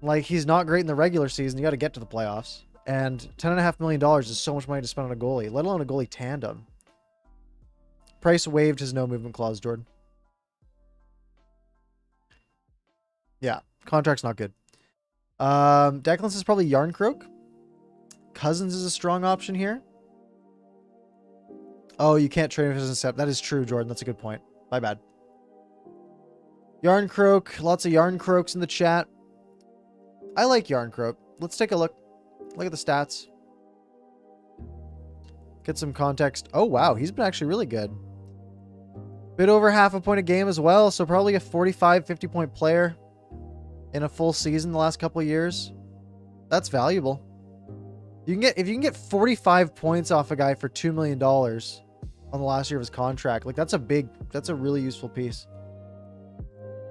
like he's not great in the regular season. You got to get to the playoffs, and $10.5 million is so much money to spend on a goalie, let alone a goalie tandem. Price waived his no movement clause, Jordan. Yeah, contract's not good. Declan's is probably Yarncroak. Cousins is a strong option here. Oh, you can't trade if it doesn't step. That is true, Jordan. That's a good point. My bad. Yarncroak. Lots of Yarncroaks in the chat. I like Yarncroak. Let's take a look. Look at the stats. Get some context. Oh, wow. He's been actually really good. Bit over half a point a game as well. So probably a 45, 50-point player in a full season the last couple of years. That's valuable. You can get, if you can get 45 points off a guy for $2 million on the last year of his contract, like that's a really useful piece.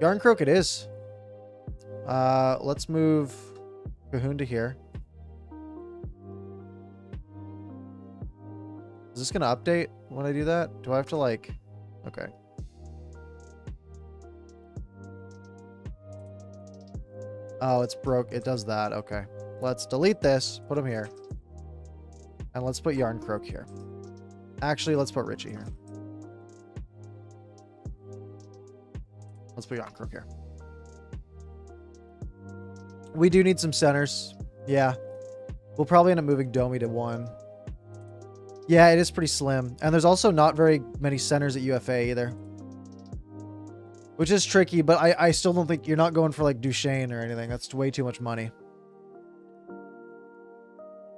Yarncroak it is. Let's move Cahoon to here. Is this going to update when I do that? Do I have to like, okay. Oh, it's broke. It does that. Okay. Let's delete this. Put him here. And let's put Yarncroak here. Actually, let's put Richie here. Let's put Yarncroak here. We do need some centers. Yeah. We'll probably end up moving Domi to 1. Yeah, it is pretty slim. And there's also not very many centers at UFA either. Which is tricky, but I still don't think you're not going for like Duchesne or anything. That's way too much money.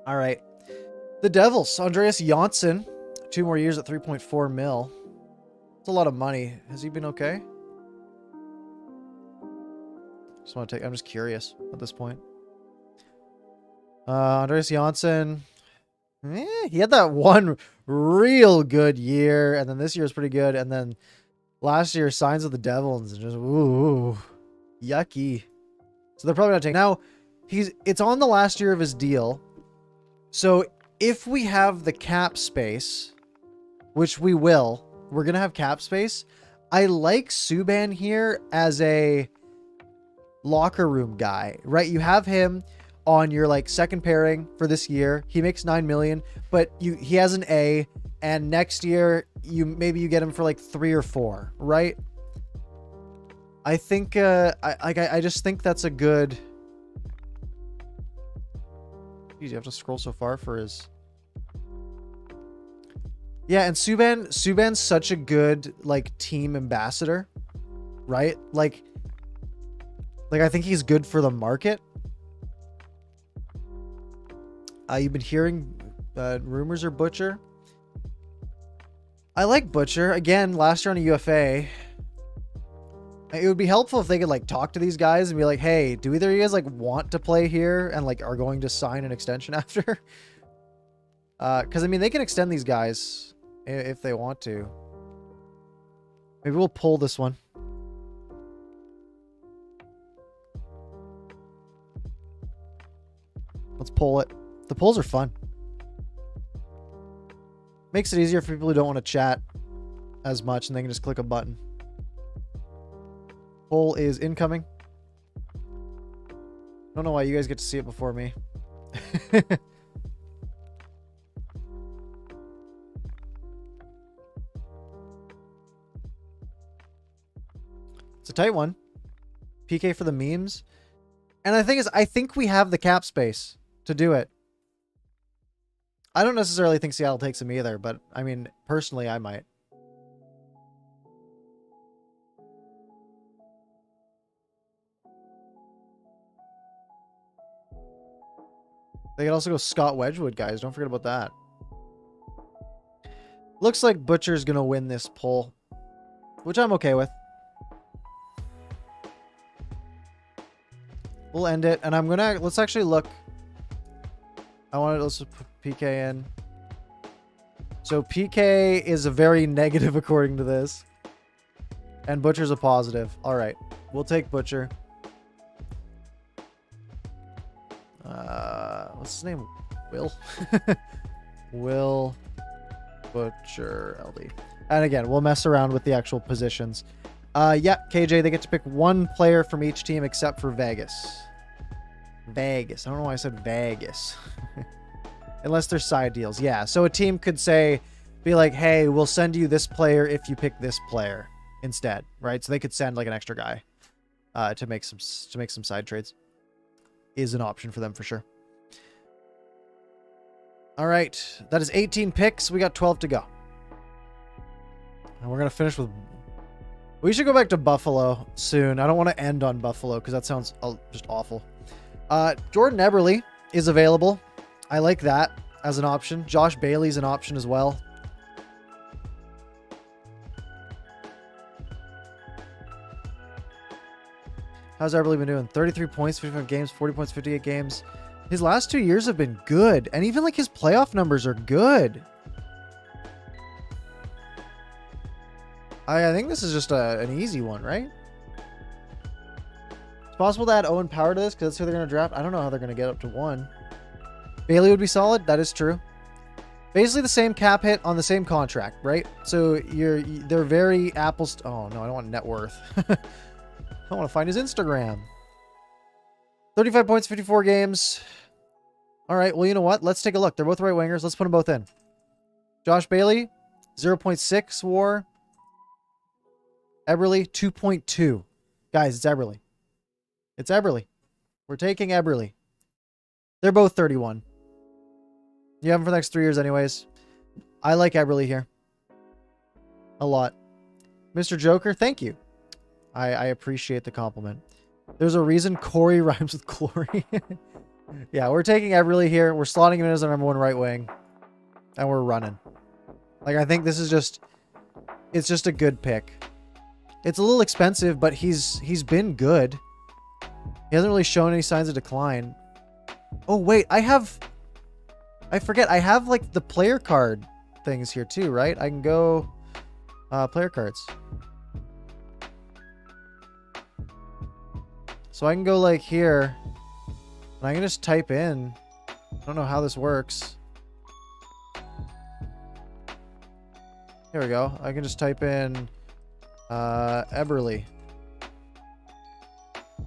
All right. The Devils, Andreas Janssen, 2 more years at 3.4 mil. That's a lot of money. Has he been okay? Just want to take, I'm just curious at this point. Andreas Janssen, he had that one real good year, and then this year was pretty good, and then last year signs with the Devils and just ooh, yucky. So they're probably not taking. Now it's on the last year of his deal. So if we have the cap space, which we will, we're going to have cap space. I like Subban here as a locker room guy, right? You have him on your like second pairing for this year. He makes $9 million, but he has an A, and next year maybe you get him for like 3 or 4, right? I think I just think that's a good. Geez, you have to scroll so far for his. Yeah, and Subban's such a good like team ambassador, right? Like I think he's good for the market. You've been hearing rumors or Butcher. I like Butcher. Again, last year on a UFA. It would be helpful if they could like talk to these guys and be like, hey, do either of you guys like want to play here and like are going to sign an extension after? Because I mean, they can extend these guys if they want to. Maybe we'll pull this one. Let's pull it. The pulls are fun. Makes it easier for people who don't want to chat as much, and they can just click a button. Poll is incoming. Don't know why you guys get to see it before me. It's a tight one. PK for the memes. And the thing is, I think we have the cap space to do it. I don't necessarily think Seattle takes him either, but I mean, personally, I might. They could also go Scott Wedgwood, guys. Don't forget about that. Looks like Butcher's going to win this poll, which I'm okay with. We'll end it, and I'm going to... Let's actually look. Let's put PK in. So PK is a very negative according to this. And Butcher's a positive. All right. We'll take Butcher. What's his name? Will? Will Butcher LD. And again, we'll mess around with the actual positions. Yeah, KJ, they get to pick one player from each team except for Vegas. Vegas. I don't know why I said Vegas. Unless they're side deals. Yeah, so a team could say, be like, hey, we'll send you this player if you pick this player instead, right? So they could send like an extra guy to make some side trades. Is an option for them for sure. All right, that is 18 picks. We got 12 to go. And we're going to finish with... We should go back to Buffalo soon. I don't want to end on Buffalo because that sounds just awful. Jordan Eberle is available. I like that as an option. Josh Bailey's an option as well. How's Eberle been doing? 33 points, 55 games, 40 points, 58 games. His last 2 years have been good. And even like his playoff numbers are good. I think this is just an easy one, right? It's possible to add Owen Power to this because that's who they're going to draft. I don't know how they're going to get up to 1. Bailey would be solid. That is true. Basically the same cap hit on the same contract, right? So they're very apples. Oh no, I don't want net worth. I want to find his Instagram. 35 points, 54 games. All right. Well, you know what? Let's take a look. They're both right wingers. Let's put them both in. Josh Bailey, 0.6 WAR. Eberle, 2.2. Guys, it's Eberle. It's Eberle. We're taking Eberle. They're both 31. You have him for the next 3 years anyways. I like Eberle here. A lot. Mr. Joker, thank you. I appreciate the compliment. There's a reason Corey rhymes with glory. Yeah, we're taking Eberle here. We're slotting him in as our number 1 right wing. And we're running. Like, I think this is just... It's just a good pick. It's a little expensive, but he's been good. He hasn't really shown any signs of decline. Oh, wait. I forget. I have, like, the player card things here, too, right? I can go... player cards. So I can go, like, here. And I can just type in. I don't know how this works. Here we go. I can just type in... Eberle.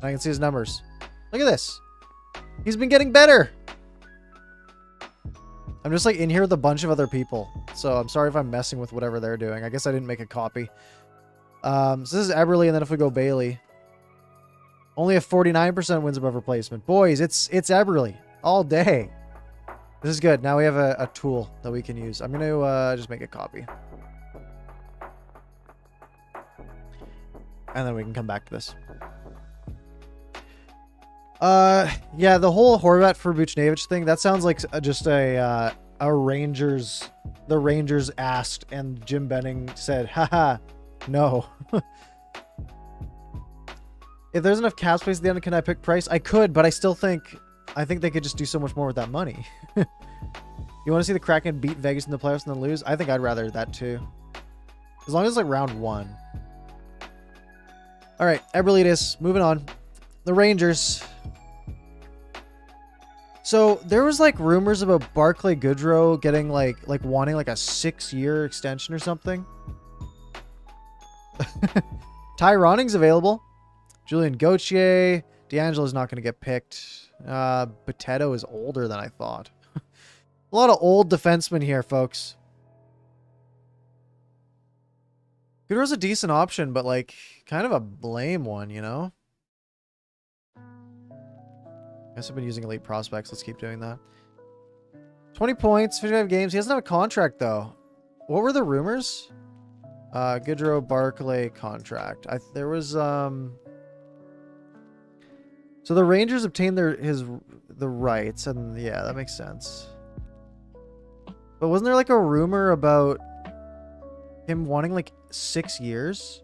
I can see his numbers. Look at this. He's been getting better. I'm just like in here with a bunch of other people. So I'm sorry if I'm messing with whatever they're doing. I guess I didn't make a copy. So this is Eberle, and then if we go Bailey. Only a 49% wins above replacement. Boys, it's Eberle all day. This is good. Now we have a tool that we can use. I'm going to just make a copy. And then we can come back to this. Yeah, the whole Horvat for Buchnevich thing, that sounds like just a Rangers... The Rangers asked, and Jim Benning said, haha, no. If there's enough cap space at the end, can I pick price? I could, but I think they could just do so much more with that money. You want to see the Kraken beat Vegas in the playoffs and then lose? I think I'd rather that too. As long as it's like round 1. All right, Eberle it is. Moving on. The Rangers. So there was like rumors about Barclay Goodrow getting like wanting like a 6-year extension or something. Ty Ronning's available. Julian Gauthier. D'Angelo's not going to get picked. Potato is older than I thought. A lot of old defensemen here, folks. Goodrow's a decent option, but like kind of a lame one, you know? Guess I've been using elite prospects. Let's keep doing that. 20 points, 55 games. He doesn't have a contract though. What were the rumors? Goodrow Barclay contract. There was so the Rangers obtained the rights, and yeah, that makes sense. But wasn't there like a rumor about him wanting like 6 years?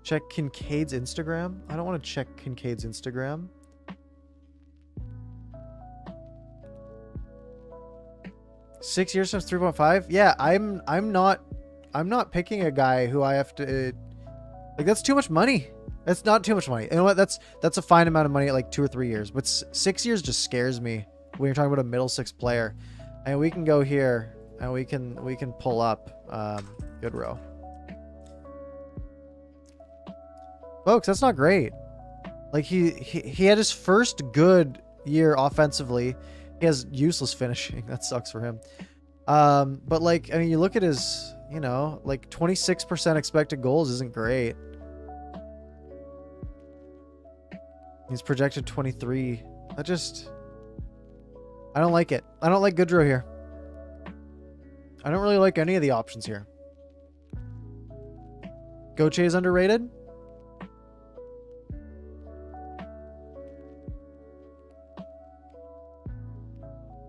Check Kincaid's Instagram. I don't want to check Kincaid's Instagram. Six years times 3.5. Yeah, I'm not picking a guy who I have to like. That's too much money. It's not too much money. You know what? That's a fine amount of money at like 2 or 3 years. But 6 years just scares me when you're talking about a middle six player. And we can go here and we can pull up Goodrow. Folks, that's not great. Like he had his first good year offensively. He has useless finishing. That sucks for him. But like, I mean, you look at his, you know, like 26% expected goals isn't great. He's projected 23. I don't like it. I don't like Goodrow here. I don't really like any of the options here. Gauthier is underrated.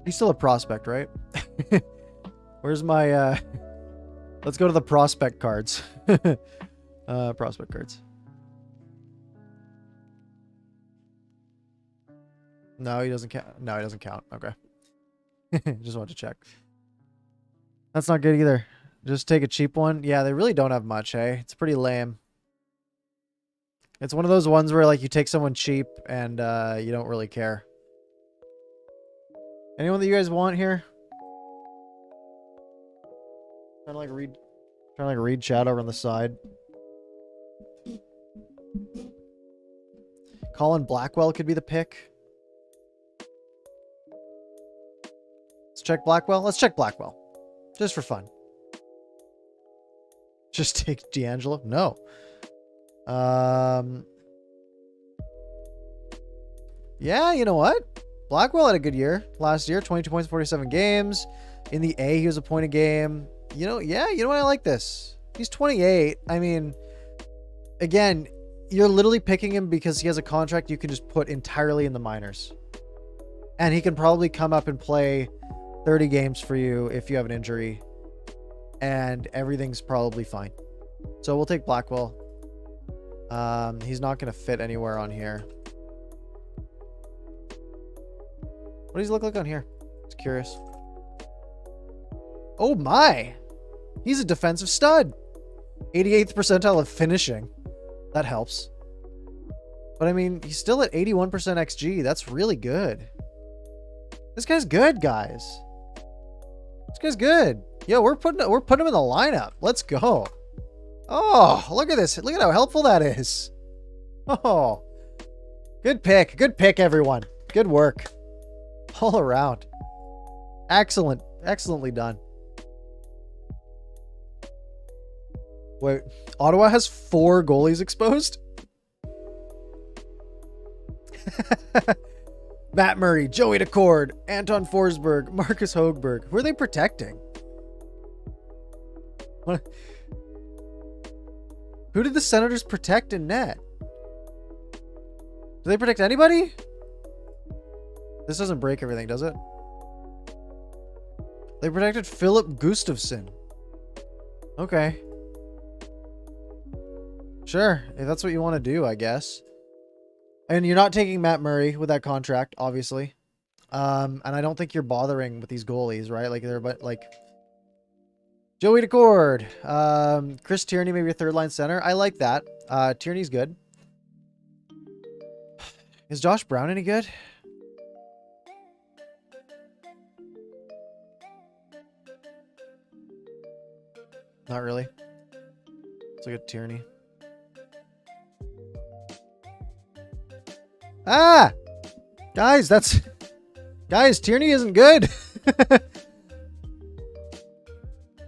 He's still a prospect, right? Where's my let's go to the prospect cards. Prospect cards. No, he doesn't count. No, he doesn't count. Okay. Just wanted to check. That's not good either. Just take a cheap one. Yeah, they really don't have much, hey? It's pretty lame. It's one of those ones where like you take someone cheap and you don't really care. Anyone that you guys want here? Trying to read chat over on the side. Colin Blackwell could be the pick. Let's check Blackwell. Let's check Blackwell. Just for fun. Just take D'Angelo? No. Yeah, you know what? Blackwell had a good year last year. 22 points, 47 games. In the A, he was a point a game. You know, yeah, you know what? I like this. He's 28. I mean, again, you're literally picking him because he has a contract you can just put entirely in the minors. And he can probably come up and play 30 games for you if you have an injury. And everything's probably fine. So we'll take Blackwell. He's not going to fit anywhere on here. What does he look like on here? Just curious. Oh my! He's a defensive stud. 88th percentile of finishing. That helps. But I mean, he's still at 81% XG. That's really good. This guy's good, guys. This guy's good. Yo, we're putting him in the lineup. Let's go. Oh, look at this. Look at how helpful that is. Oh. Good pick. Good pick, everyone. Good work. All around. Excellent. Excellently done. Wait, Ottawa has 4 goalies exposed? Matt Murray, Joey Decord, Anton Forsberg, Marcus Högberg. Who are they protecting? What? Who did the Senators protect in net? Do they protect anybody? This doesn't break everything, does it? They protected Philip Gustafsson. Okay. Sure, if that's what you want to do, I guess. And you're not taking Matt Murray with that contract, obviously. And I don't think you're bothering with these goalies, right? Like they're like Joey Decord, Chris Tierney, maybe a third line center. I like that. Tierney's good. Is Josh Brown any good? Not really. Let's look at Tierney. Ah! Guys, Tierney isn't good.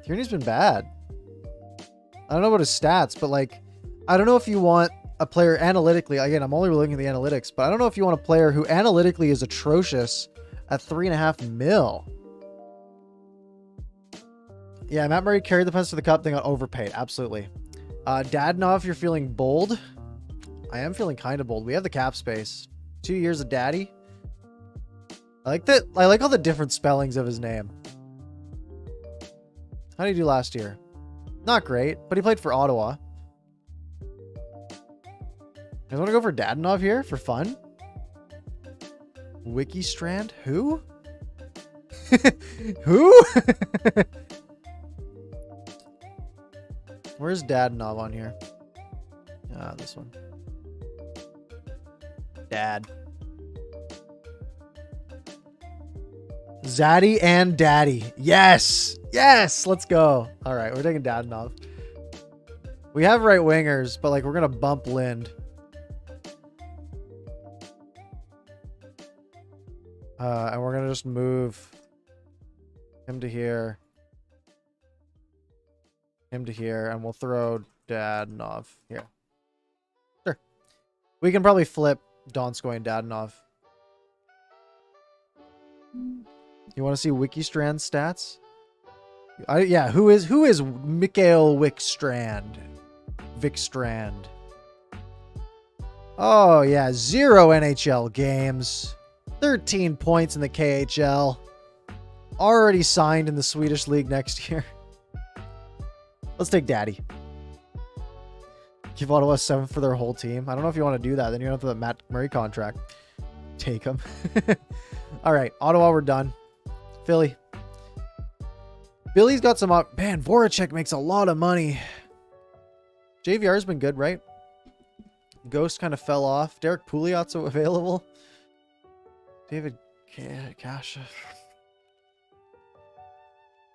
Tierney's been bad. I don't know about his stats, but like, I don't know if you want a player analytically. Again, I'm only looking at the analytics, but I don't know if you want a player who analytically is atrocious at 3.5 mil. Yeah, Matt Murray carried the Pens to the cup. They got overpaid. Absolutely. Dadonov, you're feeling bold. I am feeling kind of bold. We have the cap space. 2 years of daddy. I like that. I like all the different spellings of his name. How did he do last year? Not great, but he played for Ottawa. You guys want to go for Dadonov here for fun? Wiki Strand? Who? Who? Where's Dadonov on here? Ah, this one. Dad. Zaddy and Daddy. Yes. Yes. Let's go. All right. We're taking Dadonov. We have right wingers, but like we're going to bump Lind. And we're going to just move him to here. Him to here. And we'll throw Dadonov here. Sure. We can probably flip Donskoy and Dadonov. You want to see Wikistrand stats? Yeah, who is Mikael Wickstrand? Vikstrand. Oh yeah, 0 NHL games. 13 points in the KHL. Already signed in the Swedish league next year. Let's take Daddy. Give Ottawa 7 for their whole team. I don't know if you want to do that. Then you have the Matt Murray contract. Take him. All right, Ottawa, we're done. Philly. Billy's got some up. Man, Voracek makes a lot of money. JVR's been good, right? Ghost kind of fell off. Derek Pouliot's available. David Cash.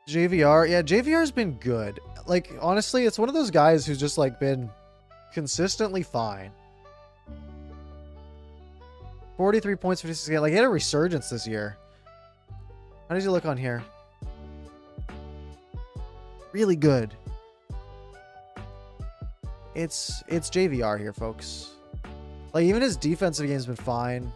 JVR. Yeah, JVR's been good. Like, honestly, it's one of those guys who's just, like, been consistently fine. 43 points, 56 games. Like, he had a resurgence this year. How does he look on here? Really good. It's JVR here, folks. Like, even his defensive game's been fine.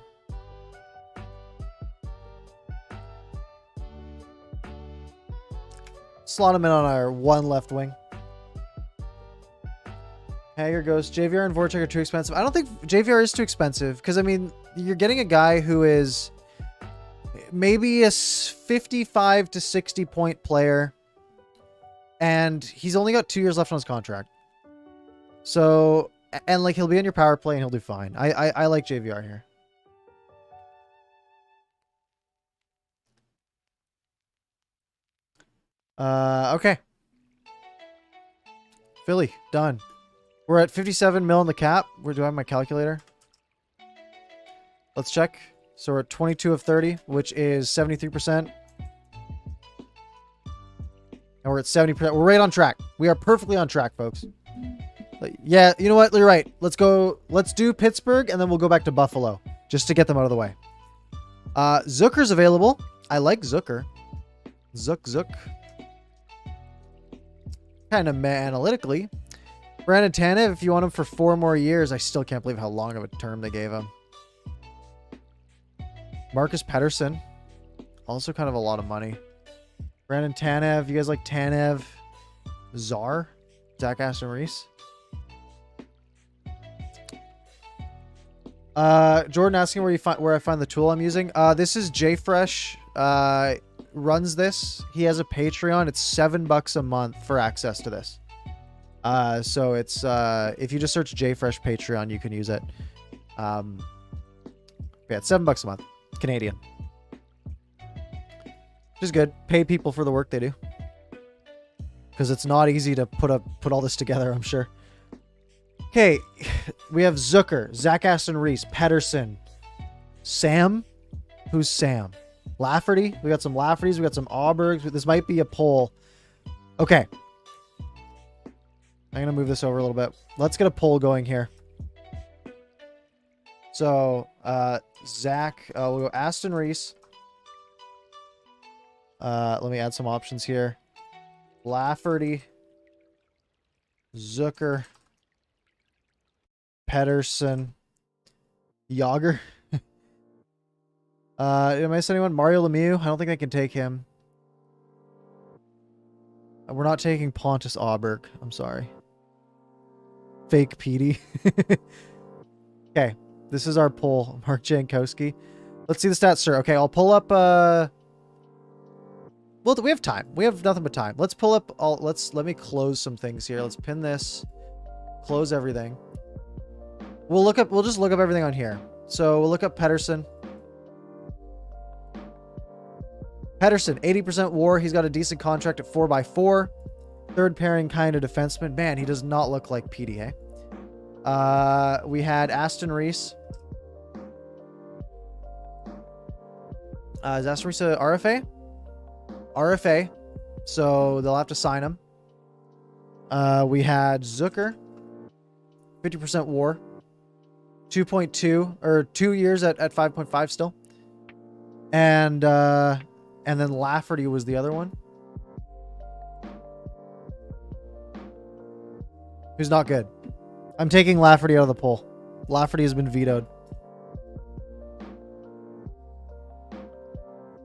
Slot him in on our one left wing. Hager goes, JVR and Voracek are too expensive. I don't think JVR is too expensive because, I mean, you're getting a guy who is maybe a 55 to 60 point player, and he's only got 2 years left on his contract. So, and like, he'll be on your power play and he'll do fine. I like JVR here. Okay. Philly, done. We're at 57 mil in the cap. Where do I have my calculator? Let's check. So we're at 22 of 30, which is 73%. And we're at 70%. We're right on track. We are perfectly on track, folks. Yeah, you know what? You're right. Let's go. Let's do Pittsburgh, and then we'll go back to Buffalo just to get them out of the way. Zucker's available. I like Zucker. Zook. Kind of meh analytically. Brandon Tanev, if you want him for 4 more years, I still can't believe how long of a term they gave him. Marcus Pettersson, also kind of a lot of money. Brandon Tanev, you guys like Tanev? Czar? Zach Aston Reese? Jordan asking where I find the tool I'm using. This is JFresh. Runs this. He has a Patreon. It's $7 a month for access to this. So it's if you just search JFresh Patreon, you can use it. Yeah, it's $7 a month, Canadian. Which is good. Pay people for the work they do, because it's not easy to put all this together, I'm sure. Okay, we have Zucker, Zach Aston Reese, Pettersson, Sam. Who's Sam? Lafferty. We got some Laffertys. We got some Aubergs. This might be a poll. Okay. I'm going to move this over a little bit. Let's get a poll going here. So, Zach, we'll go Aston Reese. Let me add some options here. Lafferty, Zucker, Pettersson, Yager. Am I missing anyone? Mario Lemieux? I don't think I can take him. We're not taking Pontus Auberg. I'm sorry. Fake Petey. Okay. This is our poll. Mark Jankowski. Let's see the stats, sir. Okay, I'll pull up... Well, we have time. We have nothing but time. Let's pull up... Let me close some things here. Let's pin this. Close everything. We'll just look up everything on here. So we'll look up Pettersson. Pettersson, 80% WAR. He's got a decent contract at 4x4. Third pairing kind of defenseman. Man, he does not look like Petey, eh? We had Aston Reese. Is Aston Reese a RFA? RFA. So they'll have to sign him. We had Zucker. 50% war. 2.2 or 2 years at 5.5 still. And then Lafferty was the other one. Who's not good. I'm taking Lafferty out of the poll. Lafferty has been vetoed.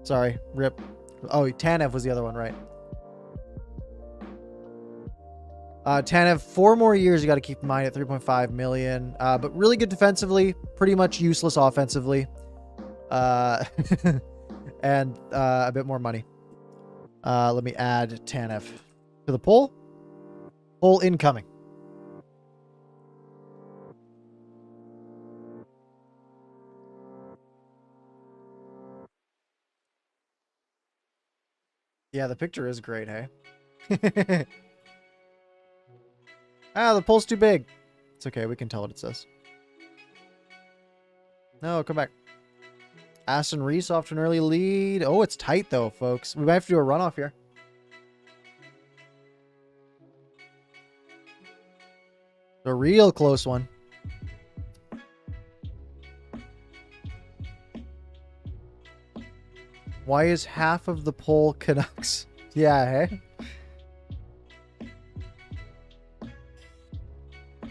Sorry, rip. Oh, Tanev was the other one, right? Tanev, 4 more years you got to keep in mind at 3.5 million. But really good defensively, pretty much useless offensively. And a bit more money. Let me add Tanev to the poll. Poll incoming. Yeah, the picture is great, hey? The poll's too big. It's okay, we can tell what it says. No, come back. Aston Reese off to an early lead. Oh, it's tight though, folks. We might have to do a runoff here. A real close one. Why is half of the poll Canucks? Yeah, hey?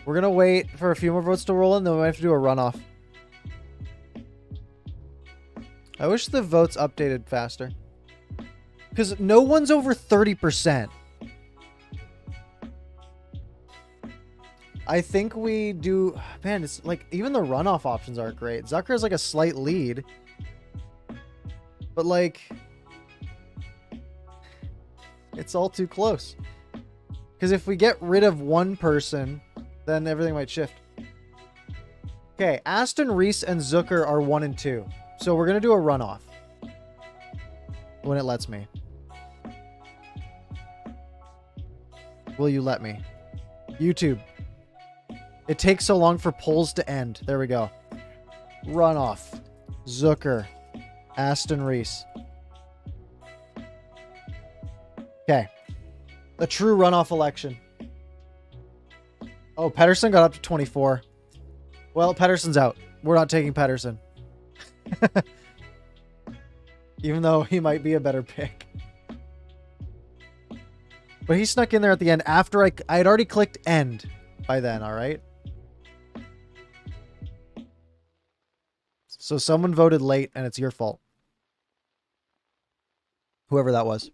We're going to wait for a few more votes to roll in, then we might have to do a runoff. I wish the votes updated faster. Because no one's over 30%. I think we do... Man, it's like... Even the runoff options aren't great. Zucker has like a slight lead. But like... It's all too close. Because if we get rid of one person, then everything might shift. Okay, Aston Reese and Zucker are 1 and 2. So we're going to do a runoff. When it lets me. Will you let me? YouTube. It takes so long for polls to end. There we go. Runoff. Zucker. Aston Reese. Okay. A true runoff election. Oh, Pettersson got up to 24. Well, Pettersson's out. We're not taking Pettersson. Even though he might be a better pick. But he snuck in there at the end after I had already clicked end by then, alright? So someone voted late and it's your fault. Whoever that was.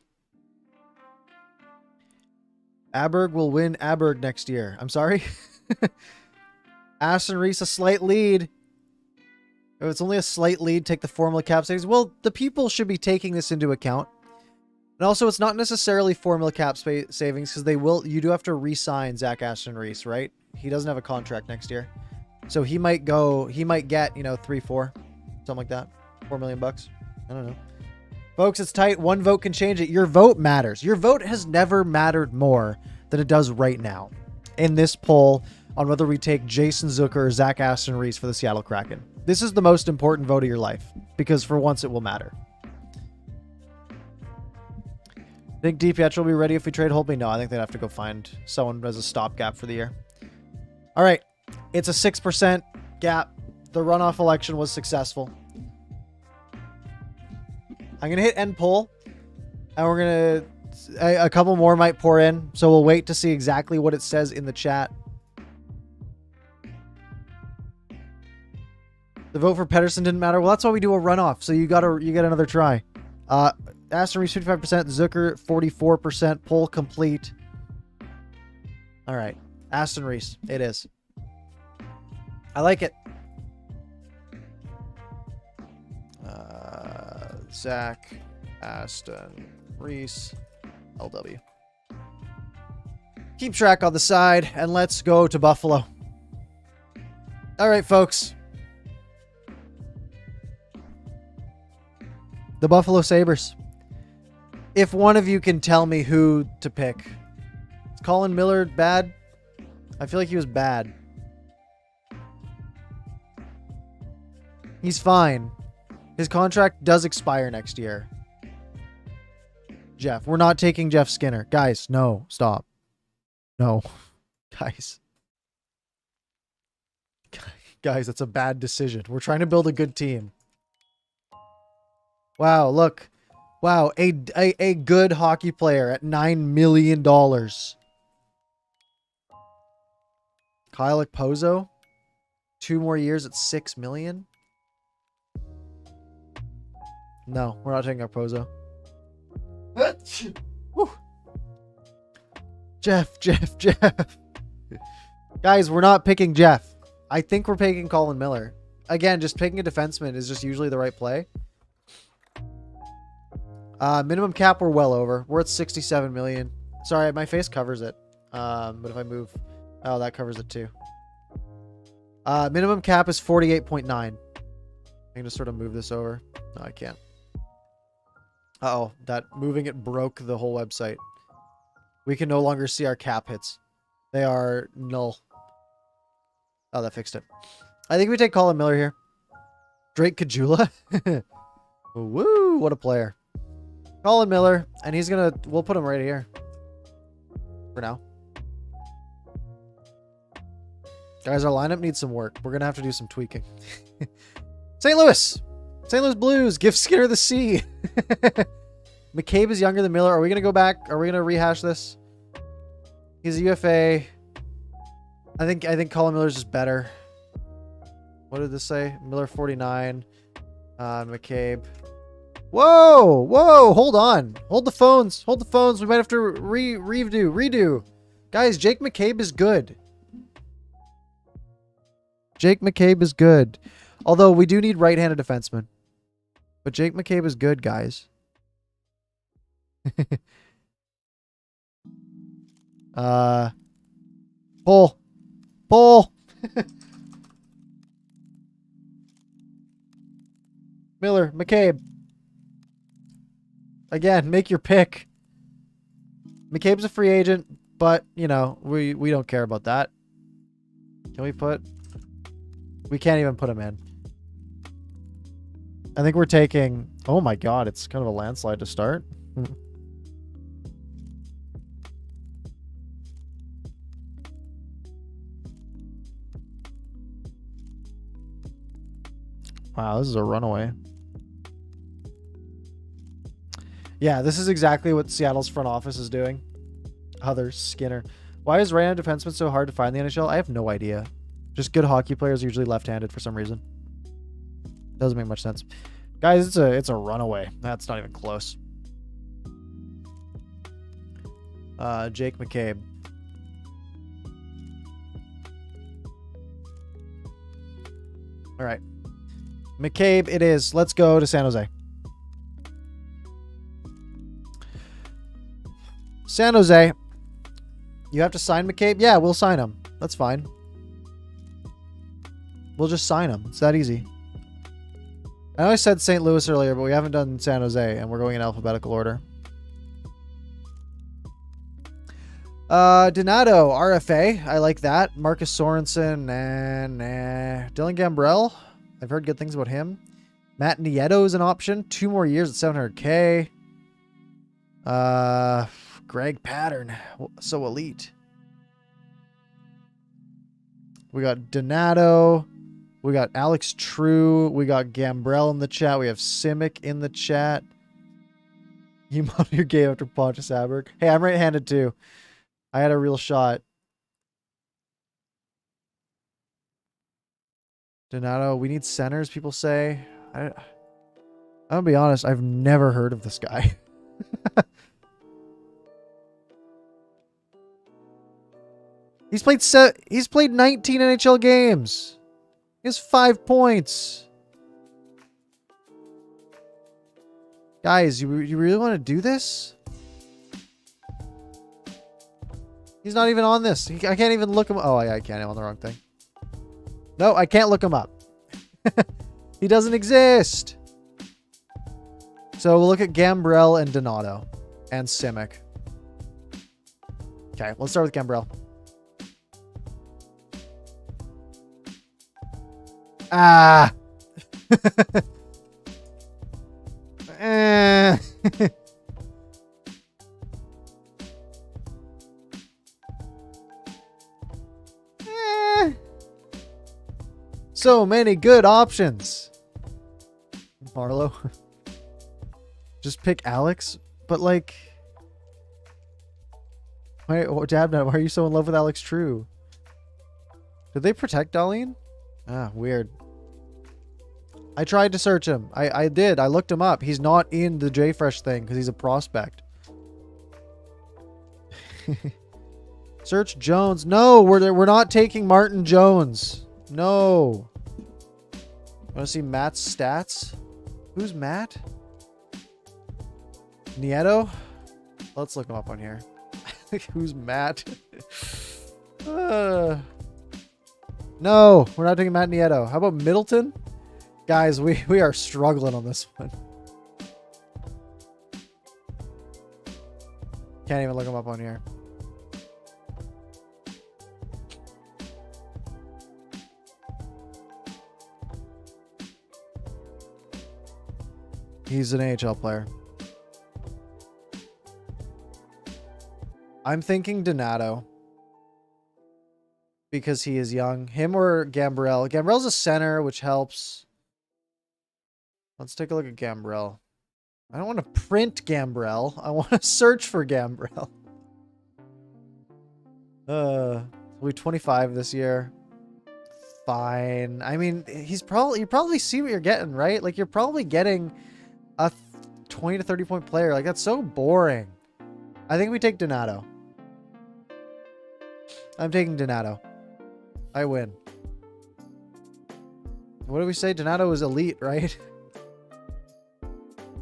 Aberg will win Aberg next year. I'm sorry? Aston Reese, a slight lead. If it's only a slight lead, take the formula cap savings. Well, the people should be taking this into account. And also, it's not necessarily formula cap savings because you do have to re-sign Zach Aston Reese, right? He doesn't have a contract next year. So he might get, 3, 4, something like that. $4 million. I don't know. Folks, it's tight. One vote can change it. Your vote matters. Your vote has never mattered more than it does right now in this poll on whether we take Jason Zucker or Zach Aston Reese for the Seattle Kraken. This is the most important vote of your life because for once it will matter. Think DiPietro will be ready if we trade Holtby? No, I think they'd have to go find someone as a stopgap for the year. All right. It's a 6% gap. The runoff election was successful. I'm going to hit end poll. And we're going to... A couple more might pour in. So we'll wait to see exactly what it says in the chat. The vote for Pettersson didn't matter. Well, that's why we do a runoff. So you get another try. Aston Reese 55%, Zucker 44%, poll complete. All right, Aston Reese, it is. I like it. Zach Aston Reese LW. Keep track on the side, and let's go to Buffalo. All right, folks. The Buffalo Sabres. If one of you can tell me who to pick. Is Colin Miller bad? I feel like he was bad. He's fine. His contract does expire next year. Jeff. We're not taking Jeff Skinner. Guys, no. Stop. No. Guys. Guys, that's a bad decision. We're trying to build a good team. Wow, look. Wow, a good hockey player at $9 million. Kyle Okposo. 2 more years at $6 million. No, we're not taking Okposo. Jeff. Guys, we're not picking Jeff. I think we're picking Colin Miller. Again, just picking a defenseman is just usually the right play. Minimum cap, we're well over. We're at 67 million. Sorry, my face covers it. But if I move... Oh, that covers it too. Minimum cap is 48.9. I can just sort of move this over. No, I can't. Uh-oh, that moving it broke the whole website. We can no longer see our cap hits. They are null. Oh, that fixed it. I think we take Colin Miller here. Drake Kajula. Woo, what a player. Colin Miller, and he's gonna... We'll put him right here. For now. Guys, our lineup needs some work. We're gonna have to do some tweaking. St. Louis Blues. Give Skinner the C. McCabe is younger than Miller. Are we gonna go back? Are we gonna rehash this? He's a UFA. I think Colin Miller's just better. What did this say? Miller 49. McCabe. Whoa! Hold on. Hold the phones. We might have to redo. Guys, Jake McCabe is good. Although we do need right-handed defensemen. But Jake McCabe is good, guys. Pull. Miller, McCabe. Again, make your pick. McCabe's a free agent, but, you know, we don't care about that. Can we put... We can't even put him in. I think we're taking... Oh my god, it's kind of a landslide to start. Wow, this is a runaway. Yeah, this is exactly what Seattle's front office is doing. Other Skinner. Why is right-handed defenseman so hard to find in the NHL? I have no idea. Just good hockey players are usually left-handed for some reason. Doesn't make much sense. Guys, it's a runaway. That's not even close. Jake McCabe. All right. McCabe it is. Let's go to San Jose. San Jose. You have to sign McCabe? Yeah, we'll sign him. That's fine. We'll just sign him. It's that easy. I know I said St. Louis earlier, but we haven't done San Jose, and we're going in alphabetical order. Donato, RFA. I like that. Marcus Sorensen. Nah. Dylan Gambrell. I've heard good things about him. Matt Nieto is an option. 2 more years at $700K. Greg Pattern. So elite. We got Donato. We got Alex True. We got Gambrell in the chat. We have Simic in the chat. You modeled your game after Pontus Aberg. Hey, I'm right-handed too. I had a real shot. Donato. We need centers, people say. I'm gonna be honest. I've never heard of this guy. He's played 19 NHL games. He has 5 points. Guys, you really want to do this? He's not even on this. I can't even look him. Oh, I can't. I'm on the wrong thing. No, I can't look him up. He doesn't exist. So we'll look at Gambrell and Donato and Simic. Okay, let's start with Gambrell. Ah. Eh. Eh. So many good options. Marlowe. Just pick Alex? But like... Why, oh, Dabnut, why are you so in love with Alex True? Did they protect Darlene? Ah, weird. I tried to search him. I did. I looked him up. He's not in the JFresh thing because he's a prospect. Search Jones. No, we're not taking Martin Jones. No. Want to see Matt's stats? Who's Matt? Nieto? Let's look him up on here. Who's Matt? No, we're not taking Matt Nieto. How about Middleton? Guys, we are struggling on this one. Can't even look him up on here. He's an AHL player. I'm thinking Donato. Because he is young. Him or Gambrell. Gambrell's a center, which helps. Let's take a look at Gambrell. I don't want to print Gambrell. I want to search for Gambrell. He'll be 25 this year. Fine. I mean, you probably see what you're getting, right? Like, you're probably getting a 20 to 30 point player. Like, that's so boring. I think we take Donato. I'm taking Donato. I win. What do we say? Donato is elite, right?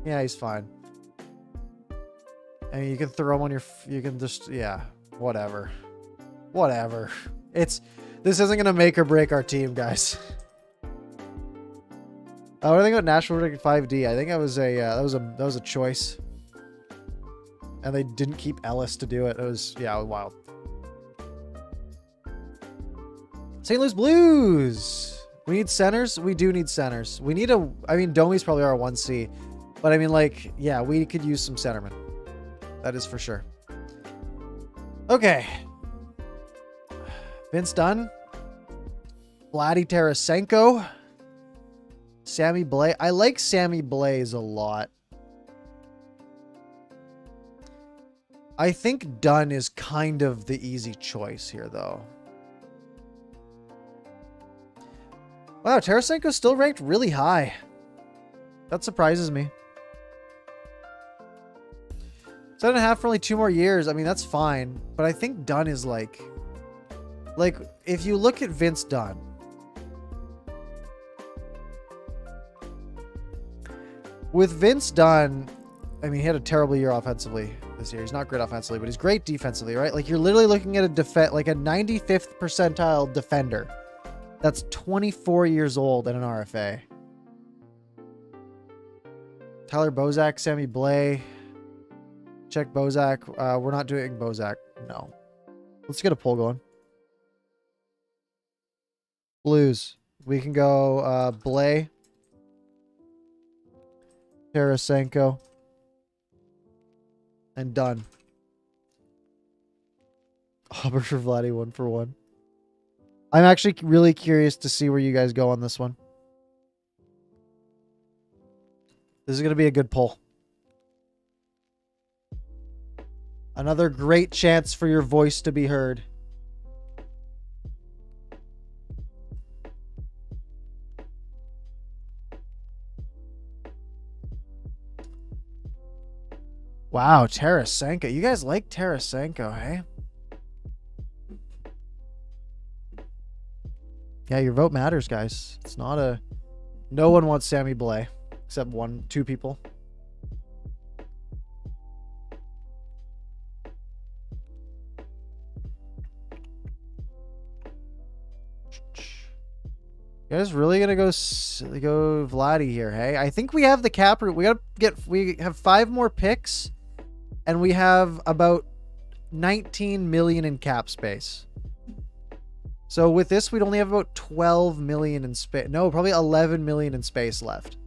Yeah, he's fine. I mean, you can throw him on your... You can just... Yeah. Whatever. Whatever. This isn't going to make or break our team, guys. What do I think about National Predict 5D? I think that was a choice. And they didn't keep Ellis to do it. It was... Yeah, it was wild. St. Louis Blues. We need centers. We do need centers. We need a... I mean, Domi's probably our 1C. But I mean, like, yeah, we could use some centermen. That is for sure. Okay. Vince Dunn. Vladdy Tarasenko. Sammy Blais. I like Sammy Blais a lot. I think Dunn is kind of the easy choice here, though. Wow, Tarasenko's still ranked really high. That surprises me. 7.5 for only 2 more years. I mean, that's fine. But I think Dunn is like, if you look at Vince Dunn, with Vince Dunn, I mean, he had a terrible year offensively this year. He's not great offensively, but he's great defensively, right? Like, you're literally looking at a 95th percentile defender that's 24 years old and an RFA. Tyler Bozak, Sammy Blais. Check Bozak. We're not doing Bozak. No. Let's get a poll going. Blues. We can go Blais. Tarasenko. And done. Auber for Vladdy 1 for 1. I'm actually really curious to see where you guys go on this one. This is going to be a good poll. Another great chance for your voice to be heard. Wow, Tarasenko. You guys like Tarasenko, hey? Yeah, your vote matters, guys. It's not a... No one wants Sammy Blais. Except 2 people. You guys really gonna go Vladdy here, hey? I think we have the cap room. We have 5 more picks, and we have about 19 million in cap space. So with this, we'd only have about 12 million in space. No, probably 11 million in space left.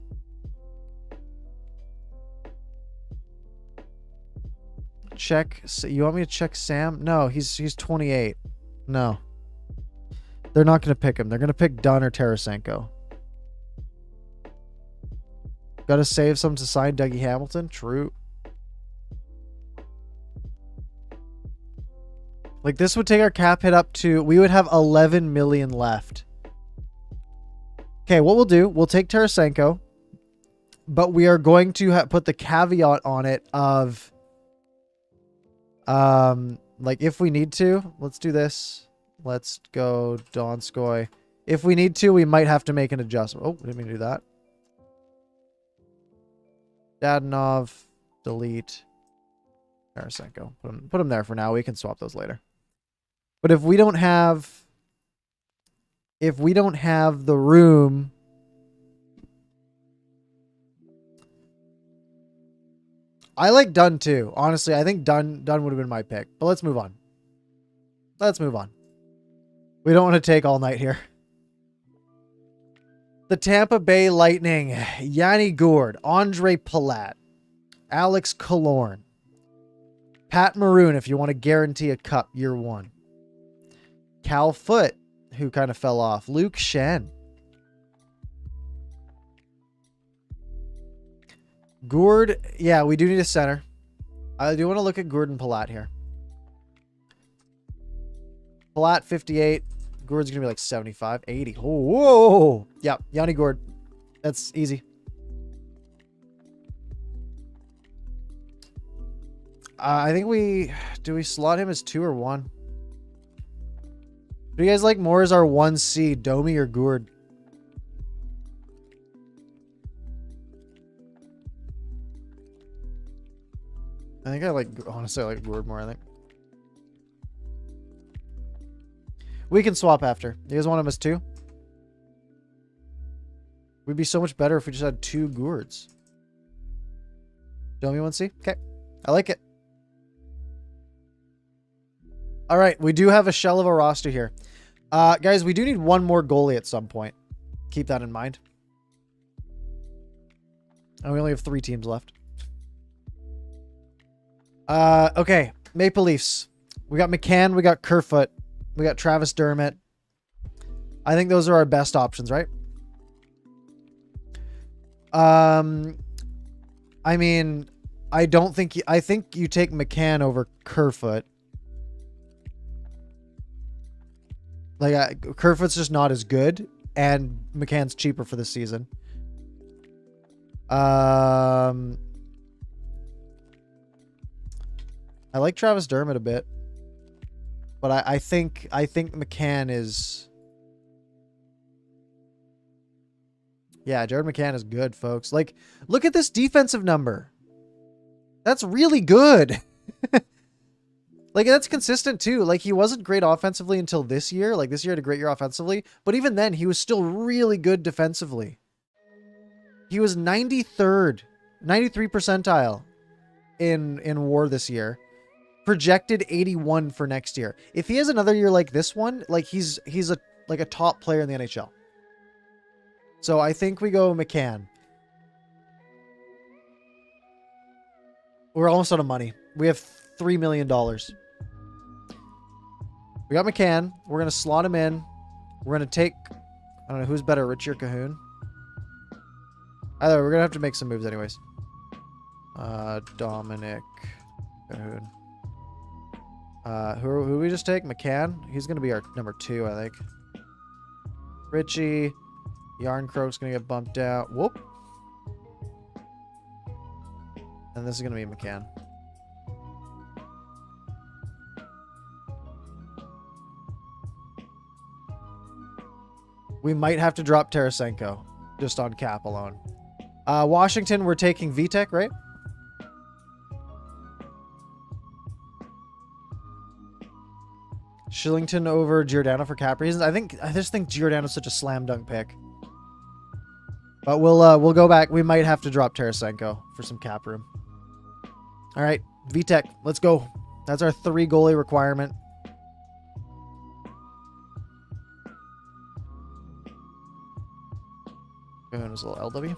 check? You want me to check Sam? No, he's 28. No. They're not going to pick him. They're going to pick Dunn or Tarasenko. Got to save some to sign Dougie Hamilton. True. Like, this would take our cap hit up to... We would have 11 million left. Okay, what we'll do... We'll take Tarasenko. But we are going to put the caveat on it of... like, if we need to... Let's do this. Let's go Donskoy. If we need to, we might have to make an adjustment. Oh, didn't mean to do that. Dadonov. Delete. Tarasenko. Put him there for now. We can swap those later. But if we don't have... If we don't have the room... I like Dunn too. Honestly, I think Dunn would have been my pick. But let's move on. Let's move on. We don't want to take all night here. The Tampa Bay Lightning. Yanni Gourde. Andre Palat. Alex Killorn. Pat Maroon, if you want to guarantee a cup year one. Cal Foote, who kind of fell off. Luke Shen. Gourde, yeah, we do need a center. I do want to look at Gourde and Palat here. Palat, 58. Gourde's going to be like 75, 80. Oh, whoa. Yeah, Yanni Gourde. That's easy. I think do we slot him as 2 or 1? Do you guys like more as our 1C, Domi or Gourde? I think honestly, I like Gourde more, I think. We can swap after. You guys want him as 2? We'd be so much better if we just had 2 Gourdes. Domi 1C? Okay. I like it. All right. We do have a shell of a roster here. Guys, we do need one more goalie at some point. Keep that in mind. And we only have 3 teams left. Okay. Maple Leafs. We got McCann. We got Kerfoot. We got Travis Dermott. I think those are our best options, right? I mean, I think you take McCann over Kerfoot. Like, Kerfoot's just not as good, and McCann's cheaper for this season. I like Travis Dermott a bit, but I think McCann is... Yeah, Jared McCann is good, folks. Like, look at this defensive number. That's really good. Like, that's consistent, too. Like, he wasn't great offensively until this year. Like, this year had a great year offensively. But even then, he was still really good defensively. He was 93rd, 93 percentile in WAR this year. Projected 81 for next year. If he has another year like this one, like, he's a top player in the NHL. So I think we go McCann. We're almost out of money. We have $3 million. We got McCann. We're going to slot him in. We're going to take... I don't know who's better, Richie or Cahoon. Either way, we're going to have to make some moves anyways. Dominic Cahoon. Who we just take? McCann? He's going to be our number 2, I think. Richie. Yarncroke's going to get bumped out. Whoop. And this is going to be McCann. We might have to drop Tarasenko just on cap alone. Washington, we're taking Vitek, right? Shillington over Giordano for cap reasons. I just think Giordano's such a slam dunk pick. But we'll go back. We might have to drop Tarasenko for some cap room. All right, Vitek, let's go. That's our 3 goalie requirement. Cahoon was a little LW.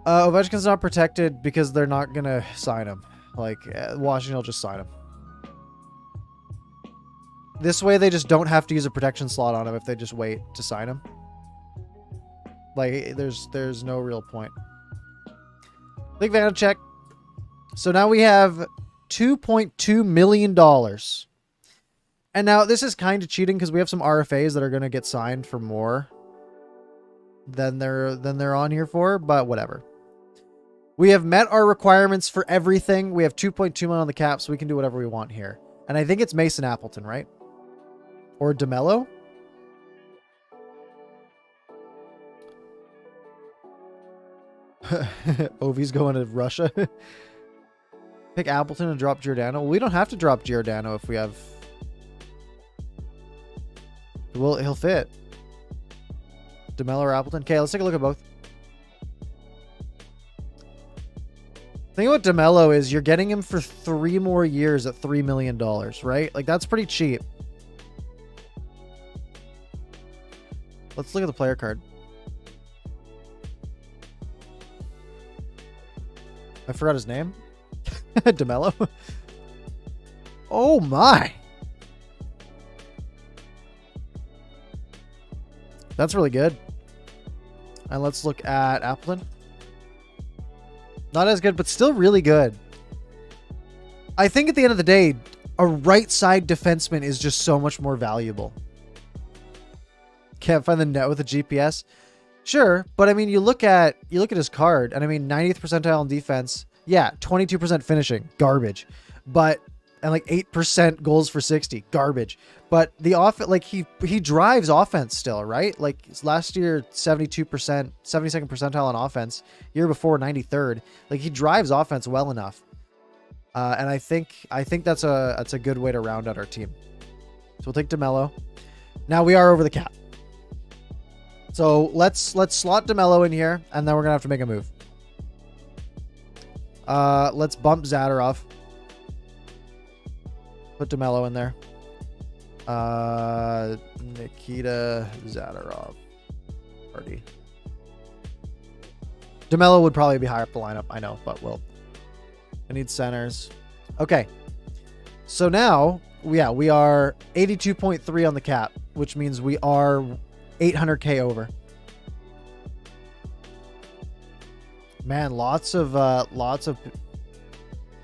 Ovechkin's not protected because they're not going to sign him. Like, Washington will just sign him. This way, they just don't have to use a protection slot on him if they just wait to sign him. Like, there's no real point. Big Vanacek. So now we have $2.2 million. And now this is kind of cheating because we have some RFAs that are going to get signed for more than they're on here for, but whatever. We have met our requirements for everything. We have 2.2 million on the cap, so we can do whatever we want here. And I think it's Mason Appleton, right? Or DeMello? Ovi's going to Russia. Pick Appleton and drop Giordano. Well, we don't have to drop Giordano if we have... Well, he'll fit. DeMello or Appleton? Okay, let's take a look at both. The thing about DeMello is you're getting him for 3 more years at $3 million, right? Like, that's pretty cheap. Let's look at the player card. I forgot his name. DeMello. Oh my. That's really good. And let's look at Appleton. Not as good, but still really good. I think at the end of the day, a right side defenseman is just so much more valuable. Can't find the net with a GPS. Sure, but I mean, you look at his card, and I mean, 90th percentile in defense. Yeah, 22% finishing, garbage. But and like 8% goals for 60, garbage. But the like he drives offense still, right? Like last year 72%, 72nd percentile on offense. Year before 93rd. Like he drives offense well enough. And I think that's a good way to round out our team. So we'll take DeMello. Now we are over the cap. So let's slot DeMello in here, and then we're gonna have to make a move. Let's bump Zadorov. Put DeMello in there. Nikita Zadorov. Party. DeMello would probably be higher up the lineup, I know, but we'll. I need centers. Okay. So now, yeah, we are 82.3 on the cap, which means we are 800K over. Man, lots of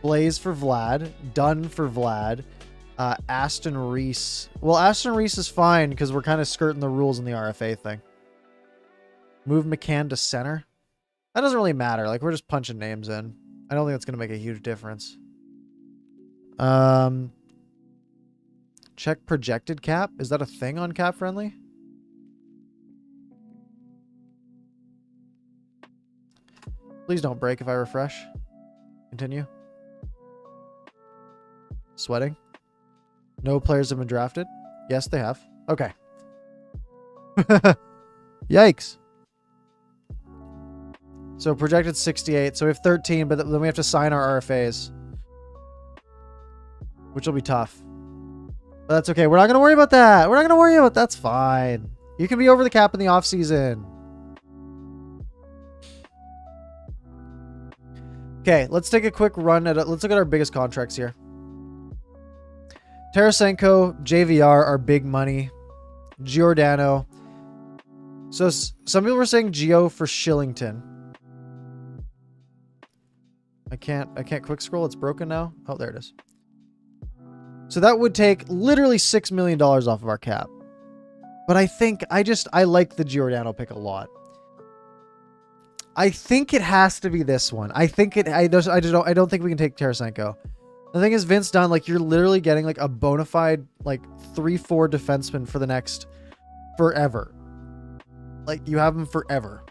Blaze for Vlad, Dunn for Vlad, Aston Reese. Well, Aston Reese is fine because we're kind of skirting the rules in the RFA thing. Move McCann to center. That doesn't really matter. Like, we're just punching names in. I don't think that's going to make a huge difference. Check projected cap. Is that a thing on Cap Friendly? Please don't break if I refresh. Continue. Sweating. No players have been drafted. Yes, they have. Okay. Yikes. So projected 68. So we have 13, but then we have to sign our RFAs. Which will be tough. But that's okay. We're not going to worry about that. We're not going to worry about that. That's fine. You can be over the cap in the offseason. Okay, let's take a quick run at it. Let's look at our biggest contracts here. Tarasenko, JVR are big money. Giordano. So some people were saying Gio for Shillington. I can't quick scroll. It's broken now. Oh, there it is. So that would take literally $6 million off of our cap. But I like the Giordano pick a lot. I think it has to be this one. I don't think we can take Tarasenko. The thing is, Vince Dunn, like, you're literally getting like a bona fide like 3-4 defenseman for the next forever. Like, you have him forever.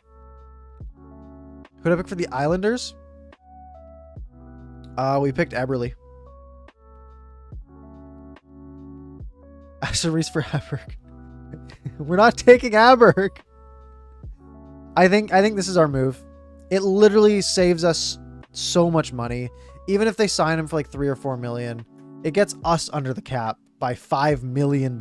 Who did I pick for the Islanders? We picked Eberle. Aston Reese for Aberg. We're not taking Aberg. I think this is our move. It literally saves us so much money. Even if they sign him for like 3 or 4 million, it gets us under the cap by $5 million.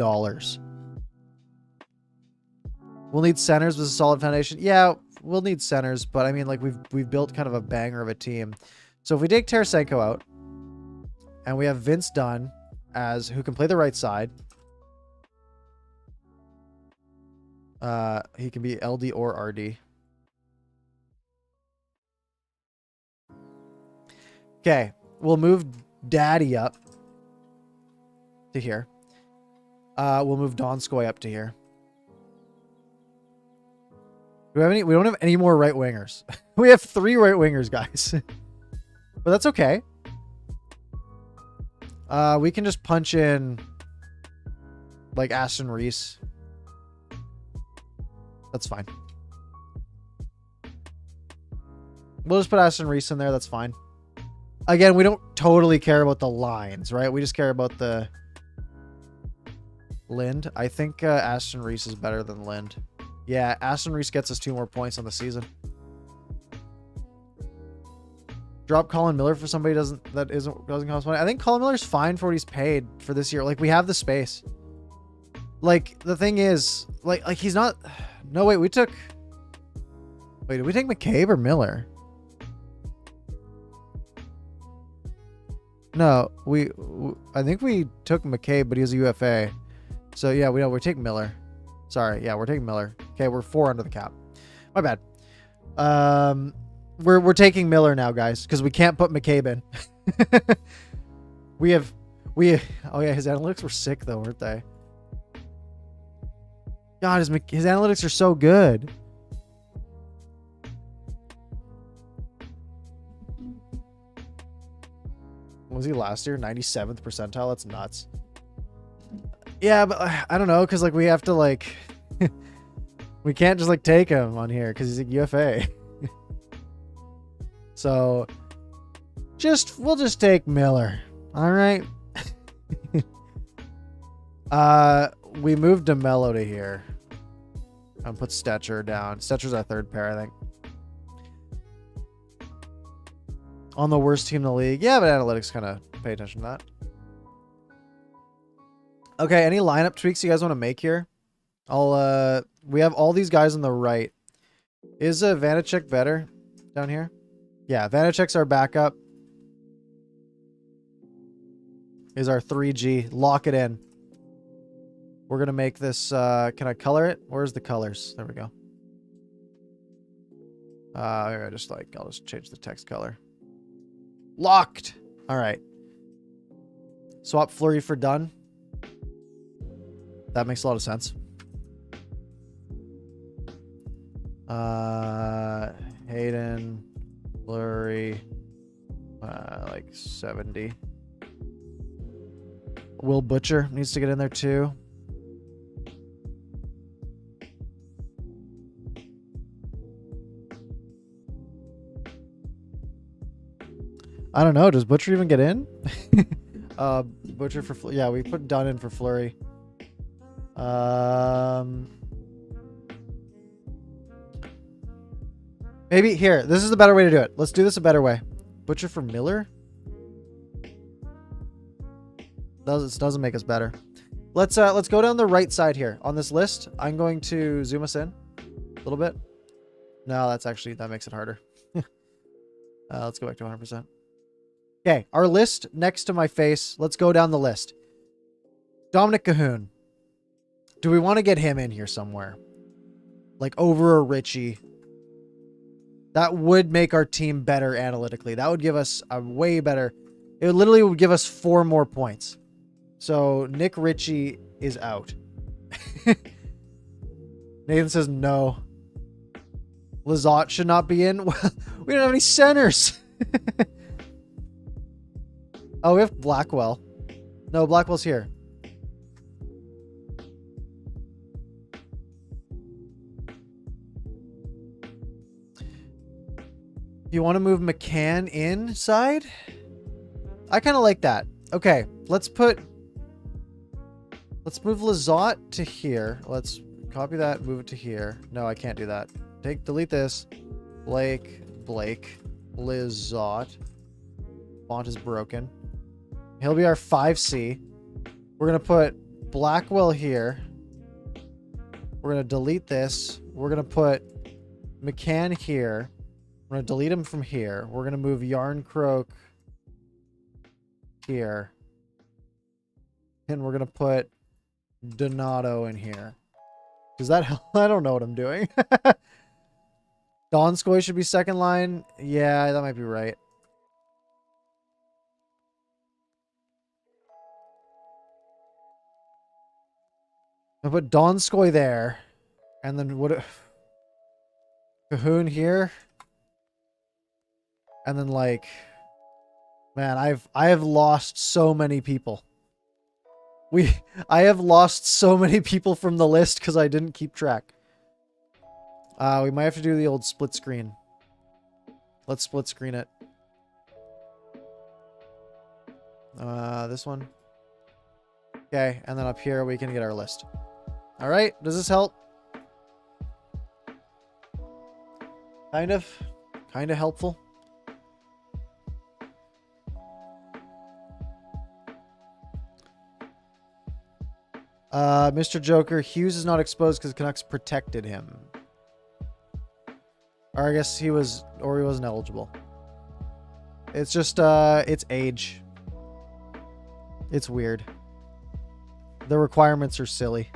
We'll need centers with a solid foundation. Yeah, we'll need centers, but I mean, like we've built kind of a banger of a team. So if we take Tarasenko out, and we have Vince Dunn as who can play the right side. He can be LD or RD. Okay, we'll move Daddy up to here. We'll move Donskoy up to here. Do we have any? We don't have any more right wingers. We have 3 right wingers, guys. But that's okay. We can just punch in like Aston Reese. That's fine. We'll just put Aston Reese in there. That's fine. Again, we don't totally care about the lines, right? We just care about the Lind. I think Aston Reese is better than Lind. Yeah, Aston Reese gets us 2 more points on the season. Drop Colin Miller for somebody doesn't cost money. I think Colin Miller's fine for what he's paid for this year. Like, we have the space. Like, the thing is, like he's not. No, wait, did we take McCabe or Miller? No, I think we took McCabe, but he was a UFA. So yeah, we're taking Miller. Sorry, yeah, we're taking Miller. Okay, we're 4 under the cap. My bad. We're taking Miller now, guys, because we can't put McCabe in. Oh yeah, his analytics were sick though, weren't they? God, his analytics are so good. What was he last year? 97th percentile? That's nuts. Yeah, but I don't know, because like we have to like we can't just like take him on here because he's a UFA. So we'll just take Miller. All right. We moved DeMello to here. And put Stetcher down. Stetcher's our 3rd pair, I think. On the worst team in the league. Yeah, but analytics kind of pay attention to that. Okay, any lineup tweaks you guys want to make here? We have all these guys on the right. Is Vanacek better down here? Yeah, Vanacek's our backup. Is our 3G. Lock it in. We're going to make this, can I color it? Where's the colors? There we go. I'll just change the text color. Locked. All right. Swap Fleury for Dunn. That makes a lot of sense. Hayden, Fleury, like 70. Will Butcher needs to get in there too. I don't know. Does Butcher even get in? Butcher for yeah, we put Dunn in for Fleury. Maybe here. This is the better way to do it. Let's do this a better way. Butcher for Miller. This doesn't make us better. Let's go down the right side here on this list. I'm going to zoom us in a little bit. No, that makes it harder. Let's go back to 100%. Okay, our list next to my face. Let's go down the list. Dominic Cahoon. Do we want to get him in here somewhere? Like over a Richie. That would make our team better analytically. That would give us a way better. It literally would give us 4 more points. So Nick Ritchie is out. Nathan says no. Lizotte should not be in. We don't have any centers. Oh, we have Blackwell. No, Blackwell's here. You want to move McCann inside? I kind of like that. Okay, let's move Lizotte to here. Let's copy that, move it to here. No, I can't do that. Delete this. Blake, Lizotte. Font is broken. He'll be our 5C. We're going to put Blackwell here. We're going to delete this. We're going to put McCann here. I'm going to delete him from here. We're going to move Yarncroak here. And we're going to put Donato in here. Does that help? I don't know what I'm doing. Donskoy should be second line. Yeah, that might be right. I'll put Donskoy there. And then what? Cahoon here. And then like, man, I have lost so many people. I have lost so many people from the list because I didn't keep track. We might have to do the old split screen. Let's split screen it. This one. Okay, and then up here we can get our list. All right, does this help? Kind of helpful. Mr. Joker, Hughes is not exposed because Canucks protected him. Or I guess he wasn't eligible. It's just, it's age. It's weird. The requirements are silly.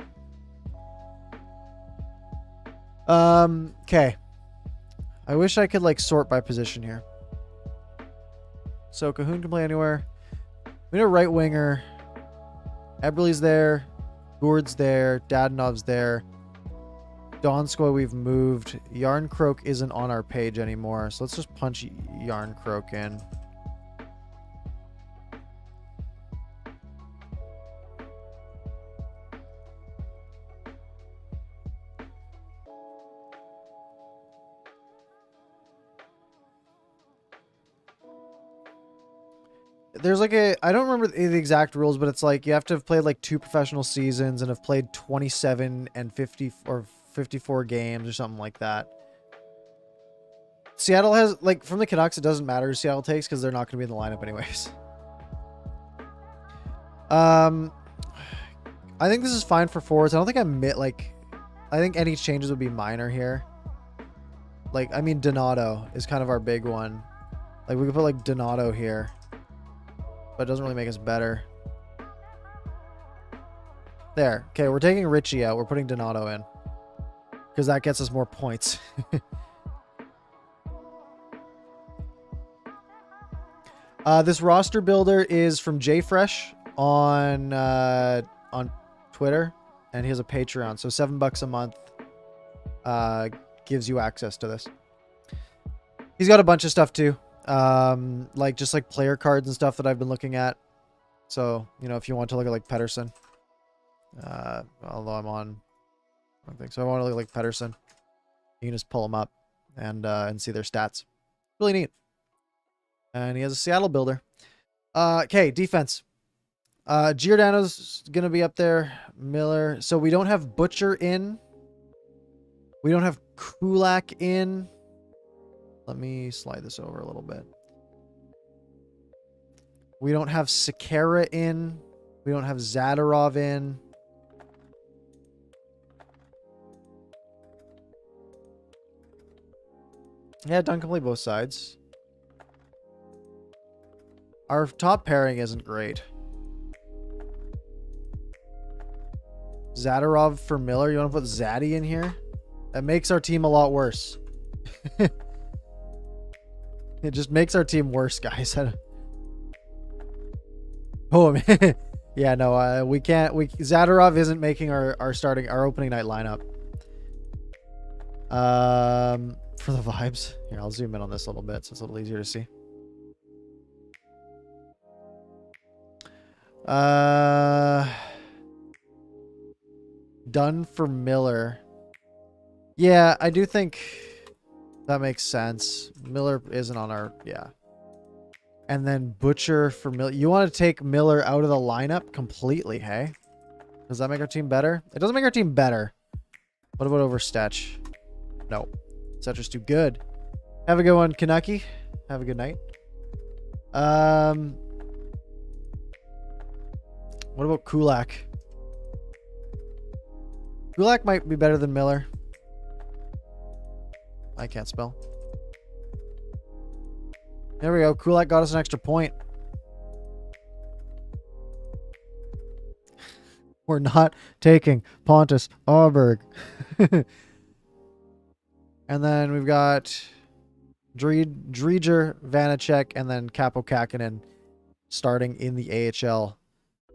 Okay. I wish I could, like, sort by position here. So, Cahoon can play anywhere. We need a right winger. Eberle's there. Gourd's there. Dadonov's there. Donskoy we've moved. Yarncroak isn't on our page anymore, so let's just punch Yarncroak in. There's like a, I don't remember the exact rules, but it's like you have to have played like 2 professional seasons and have played 27 and 50 or 54 games or something like that. Seattle has, like, from the Canucks, it doesn't matter who Seattle takes because they're not going to be in the lineup anyways. I think this is fine for forwards. I don't think I think any changes would be minor here. Like, I mean, Donato is kind of our big one. Like, we could put like Donato here. But it doesn't really make us better. There. Okay, we're taking Richie out. We're putting Donato in. Because that gets us more points. This roster builder is from JFresh on Twitter. And he has a Patreon. So $7 a month gives you access to this. He's got a bunch of stuff too. Like just like player cards and stuff that I've been looking at. So, you know, if you want to look at like Pettersson, although I'm on, I don't think so. I want to look like Pettersson. You can just pull them up and see their stats. Really neat. And he has a Seattle builder. Okay, defense. Giordano's gonna be up there. Miller. So we don't have Butcher in. We don't have Kulak in. Let me slide this over a little bit. We don't have Sekera in. We don't have Zadorov in. Yeah, Duncan can play both sides. Our top pairing isn't great. Zadorov for Miller. You want to put Zaddy in here? That makes our team a lot worse. It just makes our team worse, guys. Oh, man. Yeah, no, we can't. Zadorov isn't making our opening night lineup. For the vibes. Here, I'll zoom in on this a little bit so it's a little easier to see. Done for Miller. Yeah, I do think that makes sense. Miller isn't on our... Yeah. And then Butcher for Miller. You want to take Miller out of the lineup completely, hey? Does that make our team better? It doesn't make our team better. What about over Stetch? No. Stetcher's too good. Have a good one, Kanucky. Have a good night. What about Kulak? Kulak might be better than Miller. I can't spell. There we go. Kulak got us an extra point. We're not taking Pontus Aberg. And then we've got Dreger, Vanacek, and then Capo Kakinen starting in the AHL.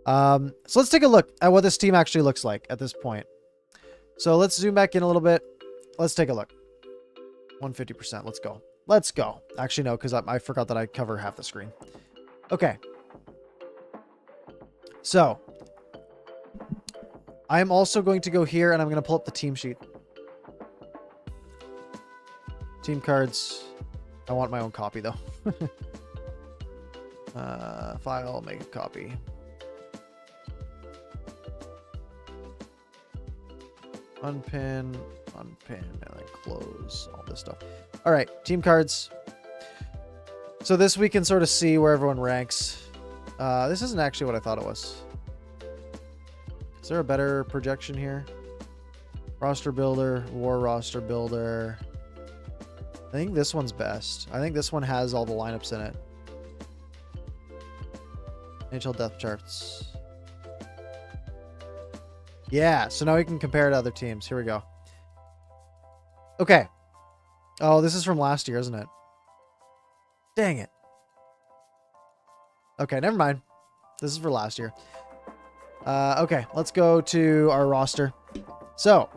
So let's take a look at what this team actually looks like at this point. So let's zoom back in a little bit. Let's take a look. 150%. Let's go. Let's go. Actually, no, because I forgot that I cover half the screen. Okay. So I'm also going to go here and I'm going to pull up the team sheet. Team cards. I want my own copy though. File, make a copy. Unpin, and then close all this stuff. All right, team cards. So this we can sort of see where everyone ranks. This isn't actually what I thought it was. Is there a better projection here? Roster builder, war roster builder. I think this one's best. I think this one has all the lineups in it. NHL depth charts. Yeah, so now we can compare it to other teams. Here we go. Okay. Oh, this is from last year, isn't it? Dang it. Okay, never mind. This is for last year. Okay, let's go to our roster. So,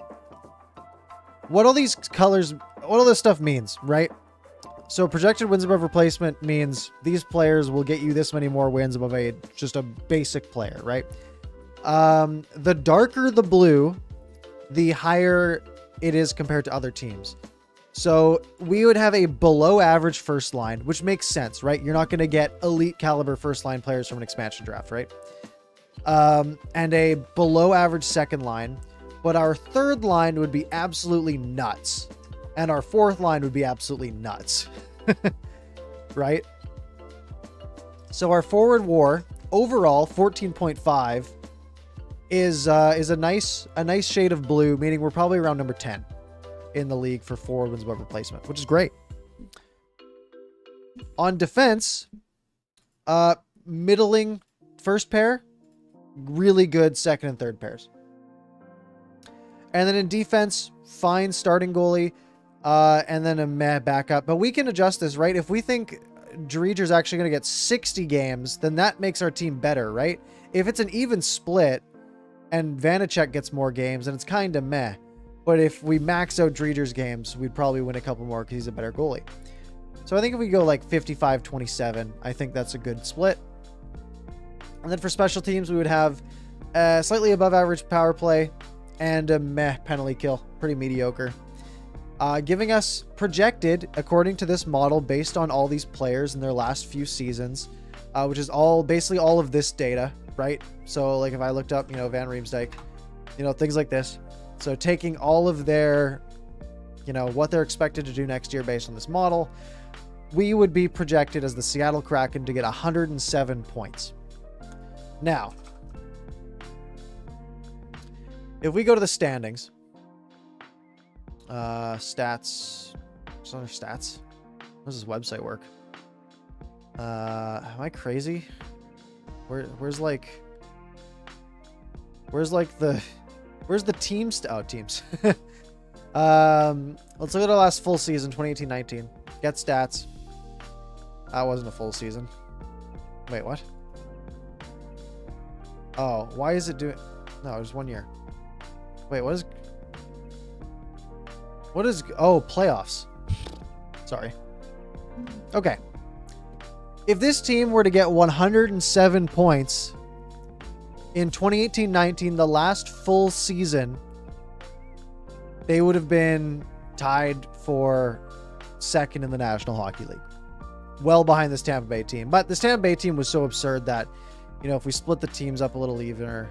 what all these colors, what all this stuff means, right? So projected wins above replacement means these players will get you this many more wins above just a basic player, right? The darker the blue, the higher it is compared to other teams. So we would have a below average first line, which makes sense, right? You're not going to get elite caliber first line players from an expansion draft, right? And a below average second line, but our third line would be absolutely nuts. And our fourth line would be absolutely nuts, right? So our forward war overall 14.5 is a nice shade of blue, meaning we're probably around number 10 in the league for forward wins above replacement, which is great. On defense, middling first pair, really good second and third pairs. And then in defense, fine starting goalie, and then a meh backup. But we can adjust this, right? If we think Dreger's actually going to get 60 games, then that makes our team better, right? If it's an even split and Vanacek gets more games, then it's kind of meh. But if we max out Dreger's games, we'd probably win a couple more because he's a better goalie. So I think if we go like 55-27, I think that's a good split. And then for special teams, we would have slightly above average power play and a meh penalty kill. Pretty mediocre. Giving us projected, according to this model, based on all these players in their last few seasons, which is basically all of this data, right? So like if I looked up, Van Riemsdyk, things like this. So taking all of their, what they're expected to do next year based on this model, we would be projected as the Seattle Kraken to get 107 points. Now, if we go to the standings, stats, what's under stats? How does this website work? Am I crazy? Where's the teams? Oh, teams. Let's look at our last full season, 2018-19. Get stats. That wasn't a full season. Wait, what? Oh, why is it doing... No, it was 1 year. Wait, what is... Oh, playoffs. Sorry. Okay. If this team were to get 107 points in 2018-19, the last full season, they would have been tied for second in the National Hockey League. Well behind this Tampa Bay team. But this Tampa Bay team was so absurd that, if we split the teams up a little evener...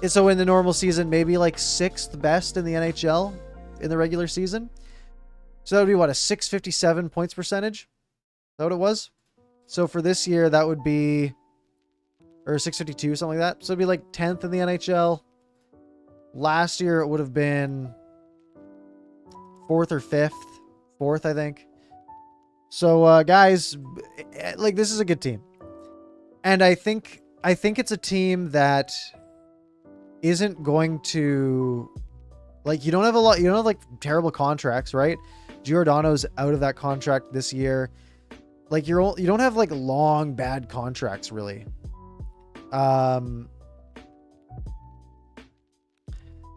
So in the normal season, maybe like 6th best in the NHL in the regular season. So that would be what, a 657 points percentage? Is that what it was? So for this year, that would be, or 652, something like that. So it'd be like 10th in the NHL. Last year, it would have been 4th or 5th. 4th, I think. So, guys, like, this is a good team. And I think it's a team that isn't going to, like, you don't have like terrible contracts, right? Giordano's out of that contract this year. Like, you don't have like long bad contracts really.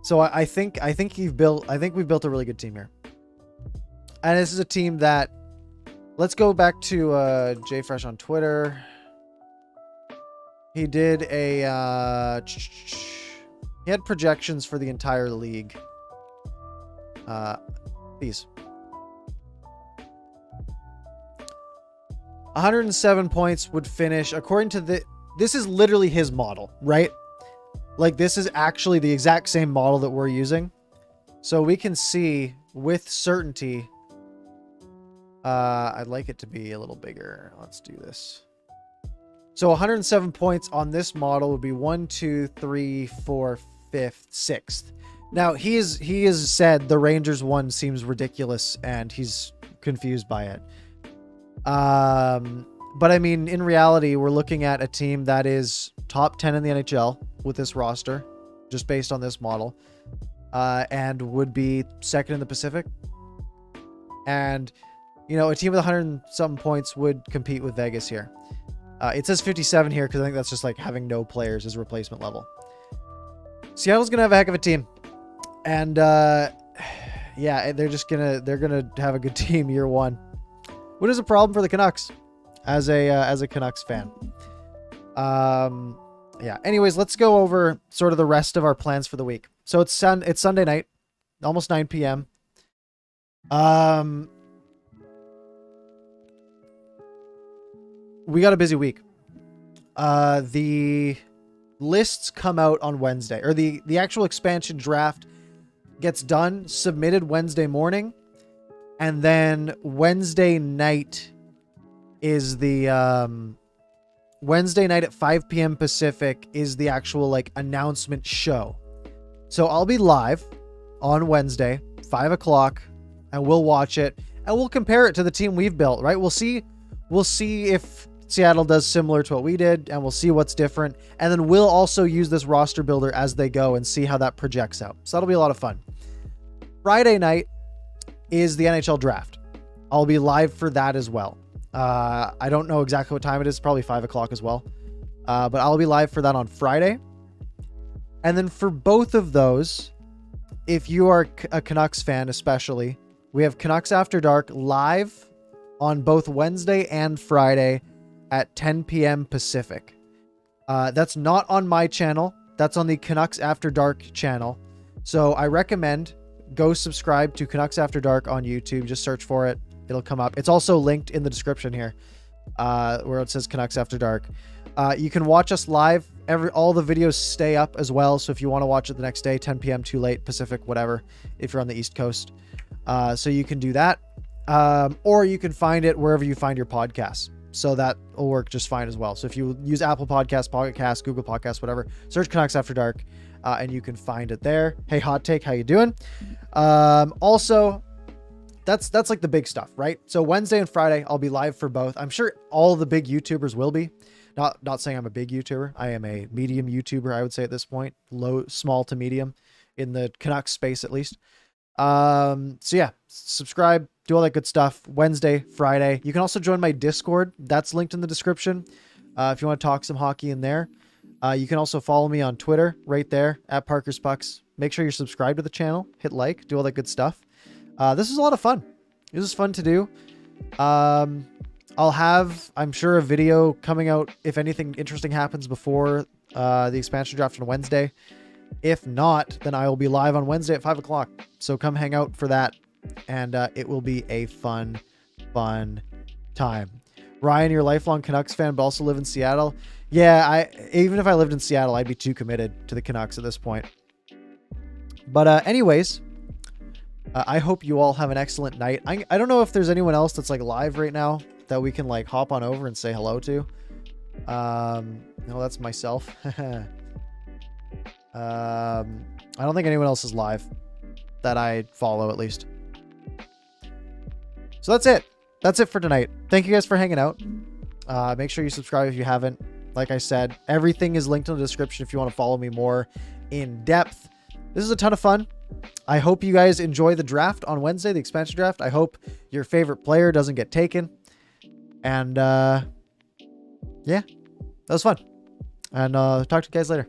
So I think we've built a really good team here. And this is a team that, let's go back to JFresh on Twitter. He did a he had projections for the entire league. These 107 points would finish according to this is literally his model, right? Like, this is actually the exact same model that we're using. So we can see with certainty. I'd like it to be a little bigger. Let's do this. So 107 points on this model would be 1, 2, 3, 4, 5th, 6th. Now he has said the Rangers one seems ridiculous and he's confused by it. But I mean, in reality, we're looking at a team that is top 10 in the NHL with this roster, just based on this model, and would be second in the Pacific. And, you know, a team with 100 and something points would compete with Vegas here. It says 57 here because I think that's just like having no players as replacement level. Seattle's gonna have a heck of a team, and yeah, they're gonna have a good team year one. What is a problem for the Canucks as a Canucks fan? Yeah. Anyways, let's go over sort of the rest of our plans for the week. So it's Sunday night, almost 9 p.m. We got a busy week. The lists come out on Wednesday, or the actual expansion draft gets done, submitted Wednesday morning, and then Wednesday night is the Wednesday night at 5 p.m. Pacific is the actual like announcement show. So I'll be live on Wednesday, 5 o'clock, and we'll watch it and we'll compare it to the team we've built, right? We'll see if Seattle does similar to what we did, and we'll see what's different. And then we'll also use this roster builder as they go and see how that projects out. So that'll be a lot of fun. Friday night is the NHL draft. I'll be live for that as well. I don't know exactly what time it is. Probably 5 o'clock as well. But I'll be live for that on Friday. And then for both of those, if you are a Canucks fan especially, we have Canucks After Dark live on both Wednesday and Friday at 10 p.m. Pacific. That's not on my channel. That's on the Canucks After Dark channel. So I recommend go subscribe to Canucks After Dark on YouTube. Just search for it. It'll come up. It's also linked in the description here, where it says Canucks After Dark. You can watch us live. All the videos stay up as well. So if you want to watch it the next day, 10 p.m. too late, Pacific, whatever, if you're on the East Coast. So you can do that. Or you can find it wherever you find your podcasts. So that will work just fine as well. So if you use Apple Podcasts, Pocket Casts, Google Podcasts, whatever, search Canucks After Dark, and you can find it there. Hey, Hot Take, how you doing? Also, that's like the big stuff, right? So Wednesday and Friday, I'll be live for both. I'm sure all the big YouTubers will be. Not saying I'm a big YouTuber. I am a medium YouTuber, I would say at this point. Small to medium in the Canucks space, at least. So yeah, subscribe, do all that good stuff. Wednesday, Friday. You can also join my Discord. That's linked in the description. If you want to talk some hockey in there. You can also follow me on Twitter right there at Parker's Pucks. Make sure you're subscribed to the channel, hit like, do all that good stuff. This is a lot of fun. This is fun to do. I'll have, I'm sure, a video coming out if anything interesting happens before the expansion draft on Wednesday. If not, then I will be live on Wednesday at 5 o'clock. So come hang out for that, and it will be a fun time. Ryan, you're a lifelong Canucks fan, but also live in Seattle. Yeah, even if I lived in Seattle, I'd be too committed to the Canucks at this point. But anyways, I hope you all have an excellent night. I don't know if there's anyone else that's like live right now that we can like hop on over and say hello to. No, that's myself. I don't think anyone else is live that I follow, at least. So that's it. That's it for tonight. Thank you guys for hanging out. Make sure you subscribe if you haven't. Like I said, everything is linked in the description if you want to follow me more in depth. This is a ton of fun. I hope you guys enjoy the draft on Wednesday, the expansion draft. I hope your favorite player doesn't get taken. And yeah, that was fun. And talk to you guys later.